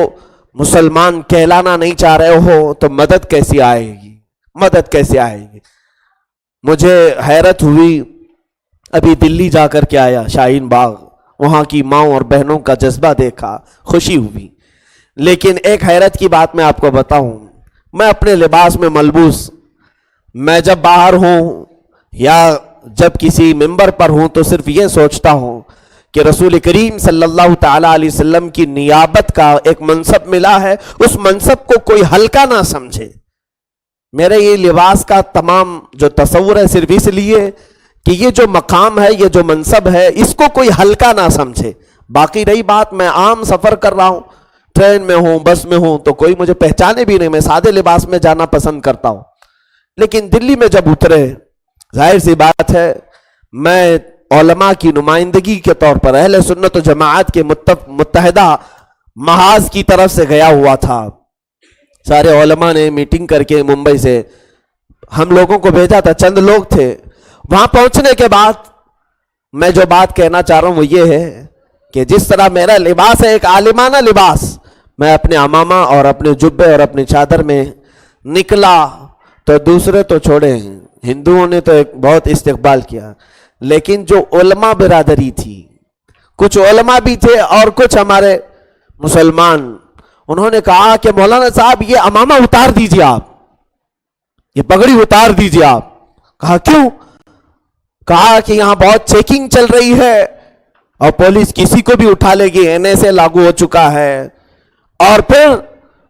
مسلمان کہلانا نہیں چاہ رہے ہو تو مدد کیسی آئے گی؟ مدد کیسے آئے گی؟ مجھے حیرت ہوئی، ابھی دلی جا کر کے آیا، شاہین باغ، وہاں کی ماؤں اور بہنوں کا جذبہ دیکھا، خوشی ہوئی۔ لیکن ایک حیرت کی بات میں آپ کو بتاؤں، میں اپنے لباس میں ملبوس، میں جب باہر ہوں یا جب کسی ممبر پر ہوں تو صرف یہ سوچتا ہوں کہ رسول کریم صلی اللہ تعالی علیہ وسلم کی نیابت کا ایک منصب ملا ہے، اس منصب کو کوئی ہلکا نہ سمجھے۔ میرے یہ لباس کا تمام جو تصور ہے صرف اس لیے کہ یہ جو مقام ہے، یہ جو منصب ہے، اس کو کوئی ہلکا نہ سمجھے۔ باقی رہی بات، میں عام سفر کر رہا ہوں، ٹرین میں ہوں، بس میں ہوں، تو کوئی مجھے پہچانے بھی نہیں، میں سادے لباس میں جانا پسند کرتا ہوں۔ لیکن دلی میں جب اترے، ظاہر سی بات ہے میں علماء کی نمائندگی کے طور پر اہل سنت و جماعت کے متحدہ محاذ کی طرف سے گیا ہوا تھا۔ سارے علماء نے میٹنگ کر کے ممبئی سے ہم لوگوں کو بھیجا تھا، چند لوگ تھے۔ وہاں پہنچنے کے بعد میں جو بات کہنا چاہ رہا ہوں وہ یہ ہے کہ جس طرح میرا لباس ہے ایک عالمانہ لباس، میں اپنے عمامہ اور اپنے جبے اور اپنی چادر میں نکلا تو دوسرے تو چھوڑے ہیں، ہندوؤں نے تو ایک بہت استقبال کیا، لیکن جو علماء برادری تھی، کچھ علماء بھی تھے اور کچھ ہمارے مسلمان، انہوں نے کہا کہ مولانا صاحب یہ عمامہ اتار دیجئے، آپ یہ پگڑی اتار دیجئے۔ آپ کہا کیوں؟ کہا کہ یہاں بہت چیکنگ چل رہی ہے اور پولیس کسی کو بھی اٹھا لے گی، NSA لاگو ہو چکا ہے، اور پھر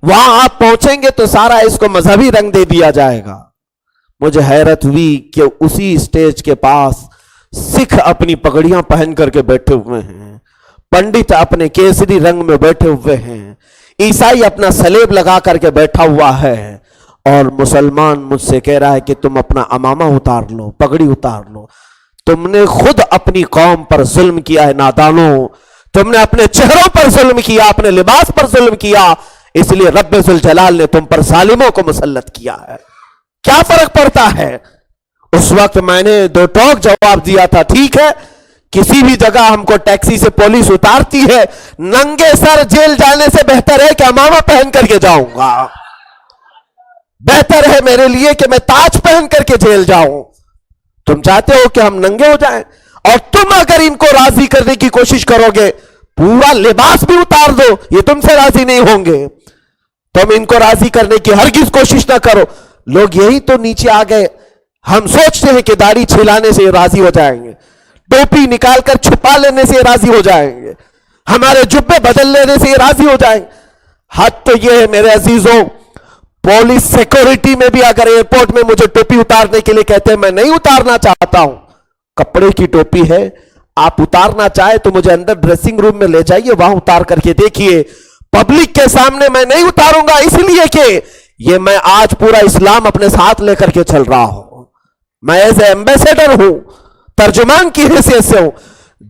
وہاں آپ پہنچیں گے تو سارا اس کو مذہبی رنگ دے دیا جائے گا۔ مجھے حیرت ہوئی کہ اسی اسٹیج کے پاس سکھ اپنی پگڑیاں پہن کر کے بیٹھے ہوئے ہیں، پنڈت اپنے کیسری رنگ میں بیٹھے ہوئے ہیں، عیسائی اپنا سلیب لگا کر کے بیٹھا ہوا ہے، اور مسلمان مجھ سے کہہ رہا ہے کہ تم اپنا عمامہ اتار لو، پگڑی اتار لو۔ تم نے خود اپنی قوم پر ظلم کیا ہے نادانوں، تم نے اپنے چہروں پر ظلم کیا، اپنے لباس پر ظلم کیا، اس لیے رب ذوالجلال نے تم پر ظالموں کو مسلط کیا ہے۔ کیا فرق پڑتا ہے؟ اس وقت میں نے دو ٹوک جواب دیا تھا، ٹھیک ہے کسی بھی جگہ ہم کو ٹیکسی سے پولیس اتارتی ہے، ننگے سر جیل جانے سے بہتر ہے کہ عمامہ پہن کر کے جاؤں گا، بہتر ہے میرے لیے کہ میں تاج پہن کر کے جیل جاؤں۔ تم چاہتے ہو کہ ہم ننگے ہو جائیں، اور تم اگر ان کو راضی کرنے کی کوشش کرو گے پورا لباس بھی اتار دو، یہ تم سے راضی نہیں ہوں گے۔ تم ان کو راضی کرنے کی ہرگز کوشش نہ کرو۔ لوگ یہی تو نیچے آ گئے، ہم سوچتے ہیں کہ داڑھی چھلانے سے راضی ہو جائیں گے، ٹوپی نکال کر چھپا لینے سے راضی ہو جائیں گے، ہمارے جبے بدل لینے سے راضی ہو جائیں گے۔ حد تو یہ ہے میرے عزیزوں، پولیس سیکورٹی میں بھی اگر ایئرپورٹ میں مجھے ٹوپی اتارنے کے لیے کہتے ہیں، میں نہیں اتارنا چاہتا ہوں، کپڑے کی ٹوپی ہے، آپ اتارنا چاہے تو مجھے اندر ڈریسنگ روم میں لے جائیے، وہاں اتار کر کے دیکھیے۔ پبلک کے سامنے میں نہیں اتاروں گا، اس لیے کہ یہ میں آج پورا اسلام اپنے ساتھ لے کر کے چل رہا ہوں، میں ایز اے ایمبیسیڈر ہوں، ترجمان کی حیثیت سے ہوں۔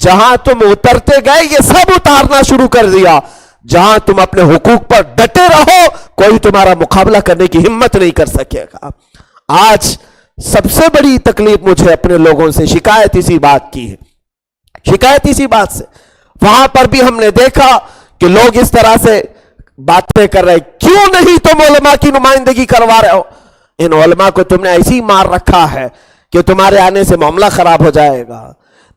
جہاں تم اترتے گئے یہ سب اتارنا شروع کر دیا۔ جہاں تم اپنے حقوق پر ڈٹے رہو کوئی تمہارا مقابلہ کرنے کی ہمت نہیں کر سکے گا۔ آج سب سے بڑی تکلیف مجھے اپنے لوگوں سے شکایت اسی بات کی ہے، شکایت اسی بات سے۔ وہاں پر بھی ہم نے دیکھا کہ لوگ اس طرح سے باتیں کر رہے، کیوں نہیں تم علماء کی نمائندگی کروا رہے ہو؟ ان علماء کو تم نے ایسی مار رکھا ہے کہ تمہارے آنے سے معاملہ خراب ہو جائے گا۔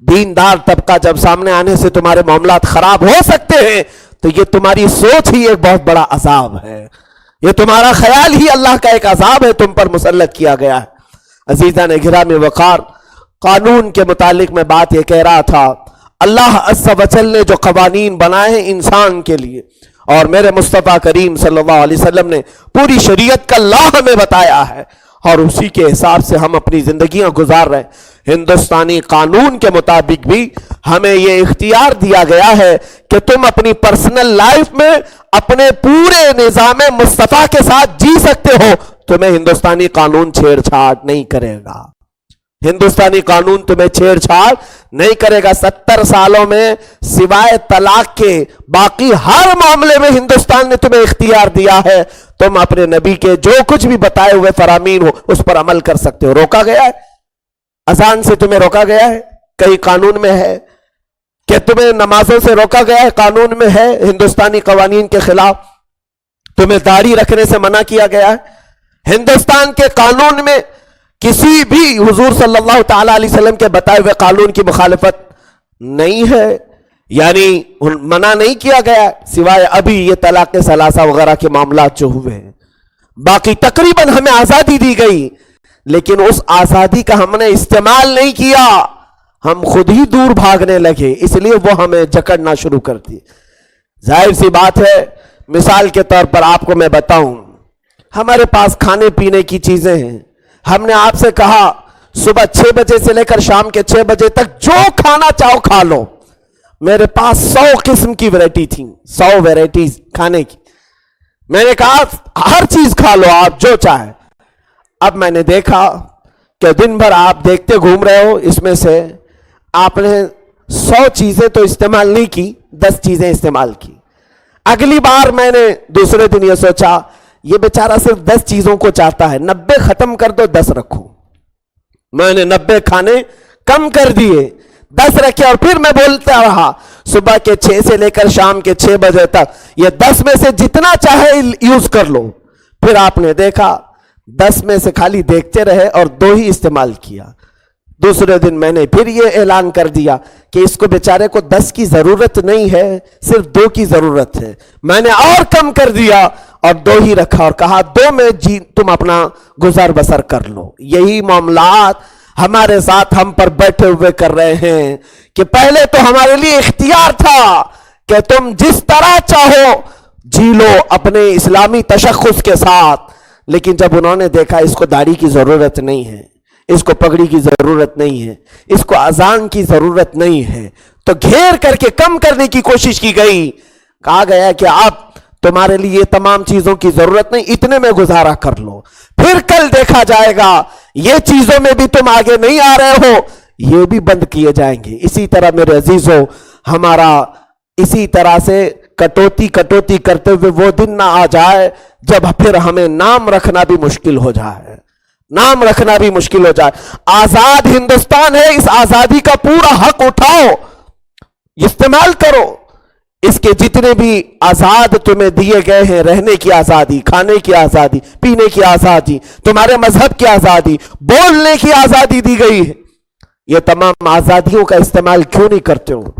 دیندار طبقہ جب سامنے آنے سے تمہارے معاملات خراب ہو سکتے ہیں تو یہ تمہاری سوچ ہی ایک بہت بڑا عذاب ہے، یہ تمہارا خیال ہی اللہ کا ایک عذاب ہے، تم پر مسلط کیا گیا ہے۔ عزیزان گرامی وقار، قانون کے متعلق میں بات یہ کہہ رہا تھا، اللہ عز و جل نے جو قوانین بنائے ہیں انسان کے لیے، اور میرے مصطفیٰ کریم صلی اللہ علیہ وسلم نے پوری شریعت کا لا ہمیں بتایا ہے، اور اسی کے حساب سے ہم اپنی زندگیاں گزار رہے ہیں۔ ہندوستانی قانون کے مطابق بھی ہمیں یہ اختیار دیا گیا ہے کہ تم اپنی پرسنل لائف میں اپنے پورے نظام مصطفیٰ کے ساتھ جی سکتے ہو، تمہیں ہندوستانی قانون چھیڑ چھاڑ نہیں کرے گا، ہندوستانی قانون تمہیں چھیڑ چھاڑ نہیں کرے گا۔ 70 سالوں میں سوائے طلاق کے باقی ہر معاملے میں ہندوستان نے تمہیں اختیار دیا ہے، تم اپنے نبی کے جو کچھ بھی بتائے ہوئے فرامین ہو اس پر عمل کر سکتے ہو۔ روکا گیا ہے اذان سے، تمہیں روکا گیا ہے، کئی قانون میں ہے کہ تمہیں نمازوں سے روکا گیا ہے، قانون میں ہے ہندوستانی قوانین کے خلاف، تمہیں داڑھی رکھنے سے منع کیا گیا ہے، ہندوستان کے قانون میں کسی بھی حضور صلی اللہ تعالی علیہ وسلم کے بتائے ہوئے قانون کی مخالفت نہیں ہے، یعنی منع نہیں کیا گیا، سوائے ابھی یہ طلاق ثلاثہ وغیرہ کے معاملات جو ہوئے ہیں، باقی تقریباً ہمیں آزادی دی گئی، لیکن اس آزادی کا ہم نے استعمال نہیں کیا۔ ہم خود ہی دور بھاگنے لگے، اس لیے وہ ہمیں جکڑنا شروع کر دی۔ ظاہر سی بات ہے، مثال کے طور پر آپ کو میں بتاؤں، ہمارے پاس کھانے پینے کی چیزیں ہیں، ہم نے آپ سے کہا صبح 6 بجے سے لے کر شام کے 6 بجے تک جو کھانا چاہو کھا لو۔ میرے پاس 100 قسم کی ویرائٹی تھی، 100 ویرائٹیز کھانے کی، میں نے کہا ہر چیز کھا لو آپ جو چاہے۔ اب میں نے دیکھا کہ دن بھر آپ دیکھتے گھوم رہے ہو، اس میں سے آپ نے 100 چیزیں تو استعمال نہیں کی، 10 چیزیں استعمال کی۔ اگلی بار میں نے دوسرے دن یہ سوچا یہ بیچارہ صرف 10 چیزوں کو چاہتا ہے، 90 ختم کر دو 10 رکھو۔ میں نے 90 کھانے کم کر دیے، 10 رکھے، اور پھر میں بولتا رہا صبح کے 6 سے لے کر شام کے 6 بجے تک یہ 10 میں سے جتنا چاہے یوز کر لو۔ پھر آپ نے دیکھا 10 میں سے خالی دیکھتے رہے اور 2 ہی استعمال کیا۔ دوسرے دن میں نے پھر یہ اعلان کر دیا کہ اس کو بیچارے کو 10 کی ضرورت نہیں ہے، صرف 2 کی ضرورت ہے۔ میں نے اور کم کر دیا اور 2 ہی رکھا اور کہا 2 میں تم اپنا گزار بسر کر لو۔ یہی معاملات ہمارے ساتھ ہم پر بیٹھے ہوئے کر رہے ہیں کہ پہلے تو ہمارے لیے اختیار تھا کہ تم جس طرح چاہو جی لو اپنے اسلامی تشخص کے ساتھ، لیکن جب انہوں نے دیکھا اس کو داڑھی کی ضرورت نہیں ہے، اس کو پگڑی کی ضرورت نہیں ہے، اس کو اذان کی ضرورت نہیں ہے، تو گھیر کر کے کم کرنے کی کوشش کی گئی۔ کہا گیا کہ اب تمہارے لیے تمام چیزوں کی ضرورت نہیں، اتنے میں گزارا کر لو، پھر کل دیکھا جائے گا یہ چیزوں میں بھی تم آگے نہیں آ رہے ہو، یہ بھی بند کیے جائیں گے۔ اسی طرح میرے عزیزو، ہمارا اسی طرح سے کٹوتی کرتے ہوئے وہ دن نہ آ جائے جب پھر ہمیں نام رکھنا بھی مشکل ہو جائے، نام رکھنا بھی مشکل ہو جائے۔ آزاد ہندوستان ہے، اس آزادی کا پورا حق اٹھاؤ، استعمال کرو۔ اس کے جتنے بھی آزاد تمہیں دیے گئے ہیں، رہنے کی آزادی، کھانے کی آزادی، پینے کی آزادی، تمہارے مذہب کی آزادی، بولنے کی آزادی دی گئی ہے، یہ تمام آزادیوں کا استعمال کیوں نہیں کرتے ہو؟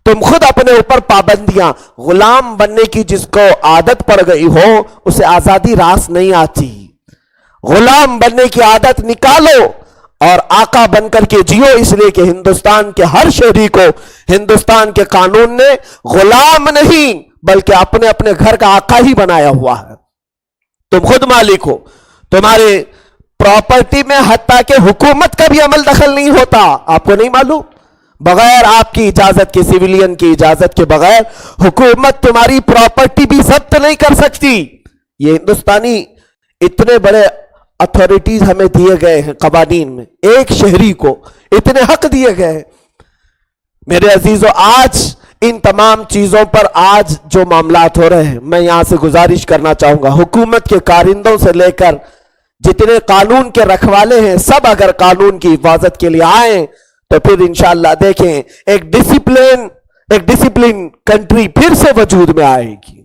تم خود اپنے اوپر پابندیاں، غلام بننے کی جس کو عادت پڑ گئی ہو اسے آزادی راس نہیں آتی۔ غلام بننے کی عادت نکالو اور آقا بن کر کے جیو، اس لیے کہ ہندوستان کے ہر شہری کو ہندوستان کے قانون نے غلام نہیں بلکہ اپنے اپنے گھر کا آقا ہی بنایا ہوا ہے۔ تم خود مالک ہو، تمہارے پراپرٹی میں حتیٰ کہ حکومت کا بھی عمل دخل نہیں ہوتا، آپ کو نہیں معلوم؟ بغیر آپ کی اجازت کے، سیویلین کی اجازت کے بغیر حکومت تمہاری پراپرٹی بھی ضبط نہیں کر سکتی۔ یہ ہندوستانی اتنے بڑے اتھارٹیز ہمیں دیے گئے ہیں، قوانین میں ایک شہری کو اتنے حق دیے گئے ہیں۔ میرے عزیزو، آج ان تمام چیزوں پر آج جو معاملات ہو رہے ہیں، میں یہاں سے گزارش کرنا چاہوں گا حکومت کے کارندوں سے لے کر جتنے قانون کے رکھوالے ہیں، سب اگر قانون کی حفاظت کے لیے آئیں تو پھر انشاءاللہ دیکھیں ایک ڈسپلن کنٹری پھر سے وجود میں آئے گی۔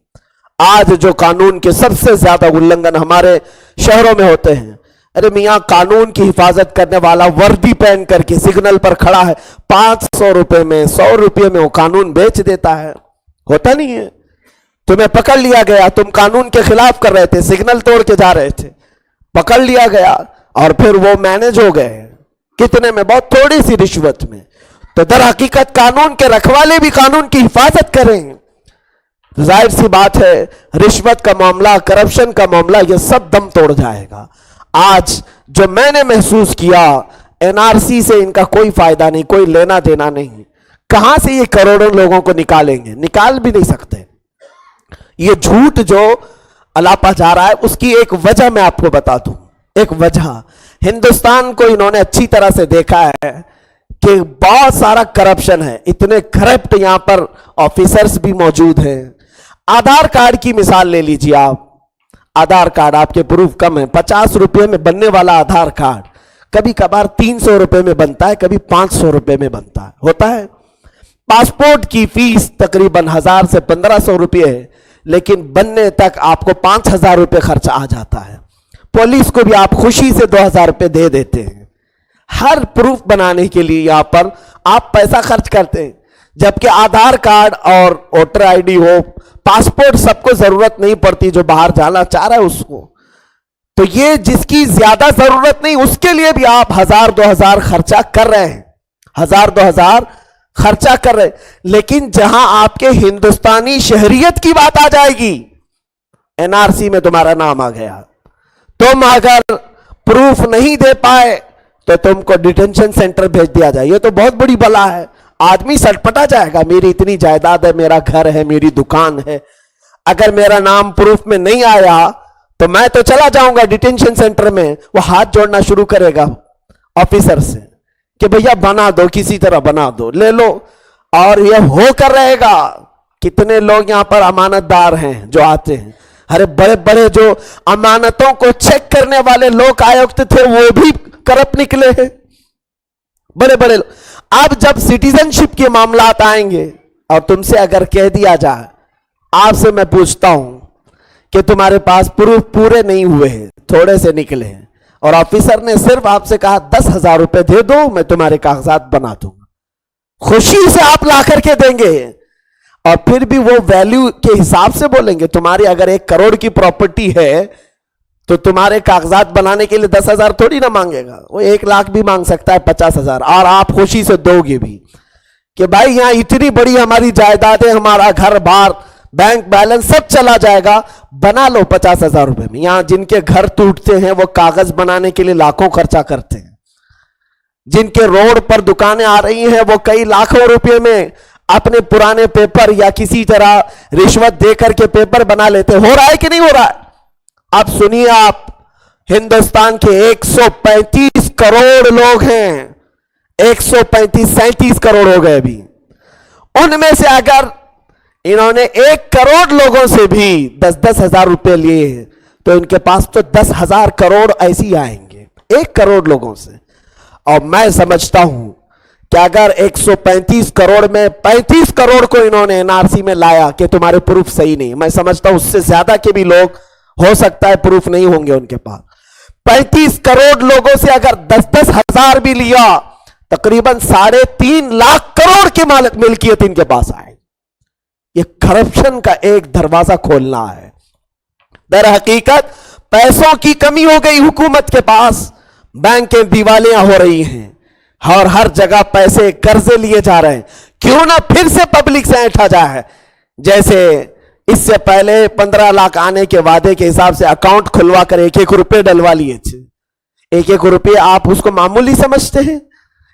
آج جو قانون کے سب سے زیادہ النگھن ہمارے شہروں میں ہوتے ہیں، ارے میاں قانون کی حفاظت کرنے والا وردی پہن کر کے سگنل پر کھڑا ہے، 500 روپے میں 100 روپے میں وہ قانون بیچ دیتا ہے، ہوتا نہیں ہے؟ تمہیں پکڑ لیا گیا، تم قانون کے خلاف کر رہے تھے، سگنل توڑ کے جا رہے تھے، پکڑ لیا گیا اور پھر وہ مینج ہو گئے، کتنے میں؟ بہت تھوڑی سی رشوت میں۔ تو در حقیقت قانون کے رکھوالے بھی قانون کی حفاظت کریں، ظاہر سی بات ہے رشوت کا معاملہ، کرپشن کا معاملہ، یہ سب دم توڑ جائے گا۔ آج جو میں نے محسوس کیا، این آر سی سے ان کا کوئی فائدہ نہیں، کوئی لینا دینا نہیں، کہاں سے یہ کروڑوں لوگوں کو نکالیں گے؟ نکال بھی نہیں سکتے۔ یہ جھوٹ جو الاپا جا رہا ہے، اس کی ایک وجہ میں آپ کو بتا دوں، ایک وجہ ہندوستان کو انہوں نے اچھی طرح سے دیکھا ہے کہ بہت سارا کرپشن ہے، اتنے کرپٹ یہاں پر آفیسرز بھی موجود ہیں۔ آدھار کارڈ کی مثال لے لیجیے آپ، آدھار کارڈ آپ کے پروف کم ہے، 50 روپے میں بننے والا آدھار کارڈ کبھی کبھار 300 روپے میں بنتا ہے، کبھی 500 روپے میں بنتا ہے، ہوتا ہے۔ پاسپورٹ کی فیس تقریباً 1000 سے 1500 روپے ہے، لیکن بننے تک آپ کو 5000 روپے خرچ آ جاتا ہے۔ پولیس کو بھی آپ خوشی سے 2000 روپے دے دیتے ہیں، ہر پروف بنانے کے لیے یہاں پر آپ پیسہ خرچ کرتے ہیں، جبکہ آدھار کارڈ اور ووٹر آئی ڈی ہو، پاسپورٹ سب کو ضرورت نہیں پڑتی، جو باہر جانا چاہ رہا ہے اس کو۔ تو یہ جس کی زیادہ ضرورت نہیں، اس کے لیے بھی آپ 1000 2000 خرچہ کر رہے ہیں، 1000 2000 خرچہ کر رہے. لیکن جہاں آپ کے ہندوستانی شہریت کی بات آ جائے گی, NRC میں تمہارا نام آ گیا, تم اگر پروف نہیں دے پائے تو تم کو ڈیٹینشن سینٹر بھیج دیا جائے. یہ تو بہت بڑی بلا ہے. آدمی سٹپٹا جائے گا, میری اتنی جائیداد ہے, میرا گھر ہے, میری دکان ہے, اگر میرا نام پروف میں نہیں آیا تو میں تو چلا جاؤں گا ڈیٹینشن سینٹر میں. وہ ہاتھ جوڑنا شروع کرے گا آفیسر سے کہ بھیا بنا دو, کسی طرح بنا دو, لے لو. اور یہ ہو کر رہے گا. کتنے لوگ یہاں پر امانت دار ہیں جو آتے ہیں, ارے بڑے بڑے جو امانتوں کو چیک کرنے والے لوگ آیوکت تھے وہ بھی کرپٹ نکلے ہیں, بڑے بڑے لوگ. اب جب سٹیزن شپ کے معاملات آئیں گے اور تم سے اگر کہہ دیا جائے, آپ سے میں پوچھتا ہوں کہ تمہارے پاس پروف پورے نہیں ہوئے ہیں, تھوڑے سے نکلے ہیں, اور آفیسر نے صرف آپ سے کہا 10,000 روپے دے دو, میں تمہارے کاغذات بنا دوں گا, خوشی سے آپ لا کر کے دیں گے, اور پھر بھی وہ ویلیو کے حساب سے بولیں گے. تمہاری اگر 1 کروڑ کی پراپرٹی ہے تو تمہارے کاغذات بنانے کے لیے 10,000 تھوڑی نہ مانگے گا, وہ 1 لاکھ بھی مانگ سکتا ہے, 50,000, اور آپ خوشی سے دو گے بھی کہ بھائی یہاں اتنی بڑی ہماری جائیداد ہے, ہمارا گھر بار بینک بیلنس سب چلا جائے گا, بنا لو 50,000 روپے میں. یہاں جن کے گھر ٹوٹتے ہیں وہ کاغذ بنانے کے لیے لاکھوں خرچہ کرتے ہیں, جن کے روڈ پر دکانیں آ رہی ہیں وہ کئی لاکھوں روپے میں اپنے پرانے پیپر یا کسی طرح رشوت دے کر کے پیپر بنا لیتے. ہو رہا ہے کہ نہیں ہو رہا ہے؟ اب سنیے, آپ ہندوستان کے 135 کروڑ لوگ ہیں, 137 کروڑ ہو گئے ابھی. ان میں سے اگر انہوں نے 1 کروڑ لوگوں سے بھی 10-10 ہزار روپے لیے تو ان کے پاس تو 10,000 کروڑ ایسی آئیں گے 1 کروڑ لوگوں سے. اور میں سمجھتا ہوں کہ اگر 135 کروڑ میں 35 کروڑ کو انہوں نے NRC میں لایا کہ تمہارے پروف صحیح نہیں, میں سمجھتا ہوں اس سے زیادہ کے بھی لوگ ہو سکتا ہے پروف نہیں ہوں گے ان کے پاس. 35 کروڑ لوگوں سے اگر 10-10 ہزار بھی لیا, تقریباً 3.5 لاکھ کروڑ کی ملکیت ان کے پاس آئے. یہ کرپشن کا ایک دروازہ کھولنا ہے. در حقیقت پیسوں کی کمی ہو گئی حکومت کے پاس, بینکیں دیوالیاں ہو رہی ہیں اور ہر جگہ پیسے قرضے لیے جا رہے ہیں. کیوں نہ پھر سے پبلک سے ایٹھا جائے, جیسے اس سے پہلے 15 لاکھ آنے کے وعدے کے حساب سے اکاؤنٹ کھلوا کر 1-1 روپے ڈلوا لیے تھے. 1-1 روپے آپ اس کو معمولی سمجھتے ہیں؟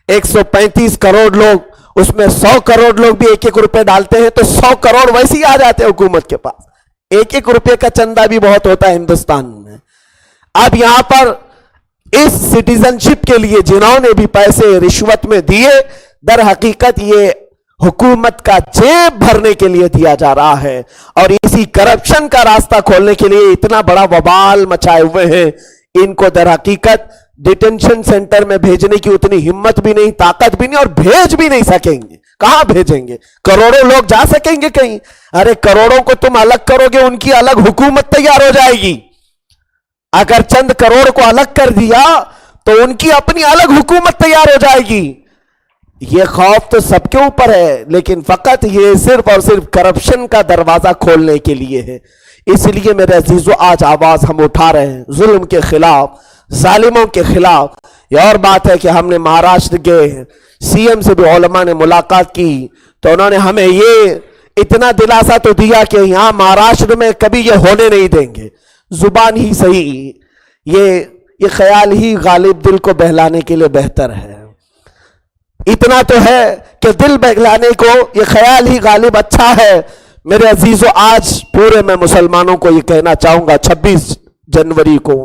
135 کروڑ لوگ, اس میں 100 کروڑ لوگ بھی 1-1 روپے ڈالتے ہیں تو 100 کروڑ ویسے ہی آ جاتے ہیں حکومت کے پاس. 1-1 روپے کا چندہ بھی بہت ہوتا ہے ہندوستان میں. اب یہاں پر اس سٹیزن شپ کے لیے جنہوں نے بھی پیسے رشوت میں دیے, در حقیقت یہ حکومت کا جیب بھرنے کے لیے دیا جا رہا ہے, اور اسی کرپشن کا راستہ کھولنے کے لیے اتنا بڑا وبال مچائے ہوئے ہیں. ان کو در حقیقت ڈیٹینشن سینٹر میں بھیجنے کی اتنی ہمت بھی نہیں, طاقت بھی نہیں, اور بھیج بھی نہیں سکیں گے. کہاں بھیجیں گے؟ کروڑوں لوگ جا سکیں گے کہیں؟ ارے کروڑوں کو تم الگ کرو گے, ان کی الگ حکومت تیار ہو جائے گی. اگر چند کروڑ کو الگ کر دیا تو ان کی اپنی الگ حکومت تیار ہو جائے گی. یہ خوف تو سب کے اوپر ہے, لیکن فقط یہ صرف اور صرف کرپشن کا دروازہ کھولنے کے لیے ہے. اس لیے میرے عزیزو آج آواز ہم اٹھا رہے ہیں ظلم کے خلاف, ظالموں کے خلاف. یہ اور بات ہے کہ ہم نے مہاراشٹر کے CM سے بھی علماء نے ملاقات کی تو انہوں نے ہمیں یہ اتنا دلاسا تو دیا کہ یہاں مہاراشٹر میں کبھی یہ ہونے نہیں دیں گے. زبان ہی صحیح, یہ خیال ہی غالب دل کو بہلانے کے لیے بہتر ہے. اتنا تو ہے کہ دل بہلانے کو یہ خیال ہی غالب اچھا ہے. میرے عزیزو آج پورے میں مسلمانوں کو یہ کہنا چاہوں گا, 26 جنوری کو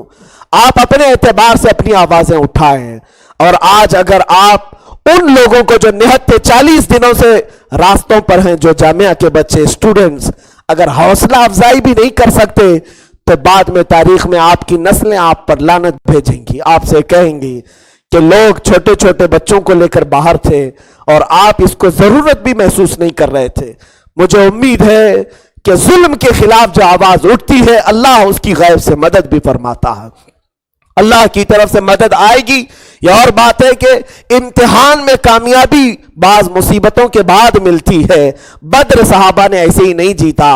آپ اپنے اعتبار سے اپنی آوازیں اٹھائیں. اور آج اگر آپ ان لوگوں کو جو نہتے 40 دنوں سے راستوں پر ہیں, جو جامعہ کے بچے اسٹوڈنٹس, اگر حوصلہ افزائی بھی نہیں کر سکتے تو بعد میں تاریخ میں آپ کی نسلیں آپ پر لعنت بھیجیں گی, آپ سے کہیں گی کہ لوگ چھوٹے چھوٹے بچوں کو لے کر باہر تھے اور آپ اس کو ضرورت بھی محسوس نہیں کر رہے تھے. مجھے امید ہے کہ ظلم کے خلاف جو آواز اٹھتی ہے اللہ اس کی غیب سے مدد بھی فرماتا ہے, اللہ کی طرف سے مدد آئے گی. یہ اور بات ہے کہ امتحان میں کامیابی بعض مصیبتوں کے بعد ملتی ہے. بدر صحابہ نے ایسے ہی نہیں جیتا,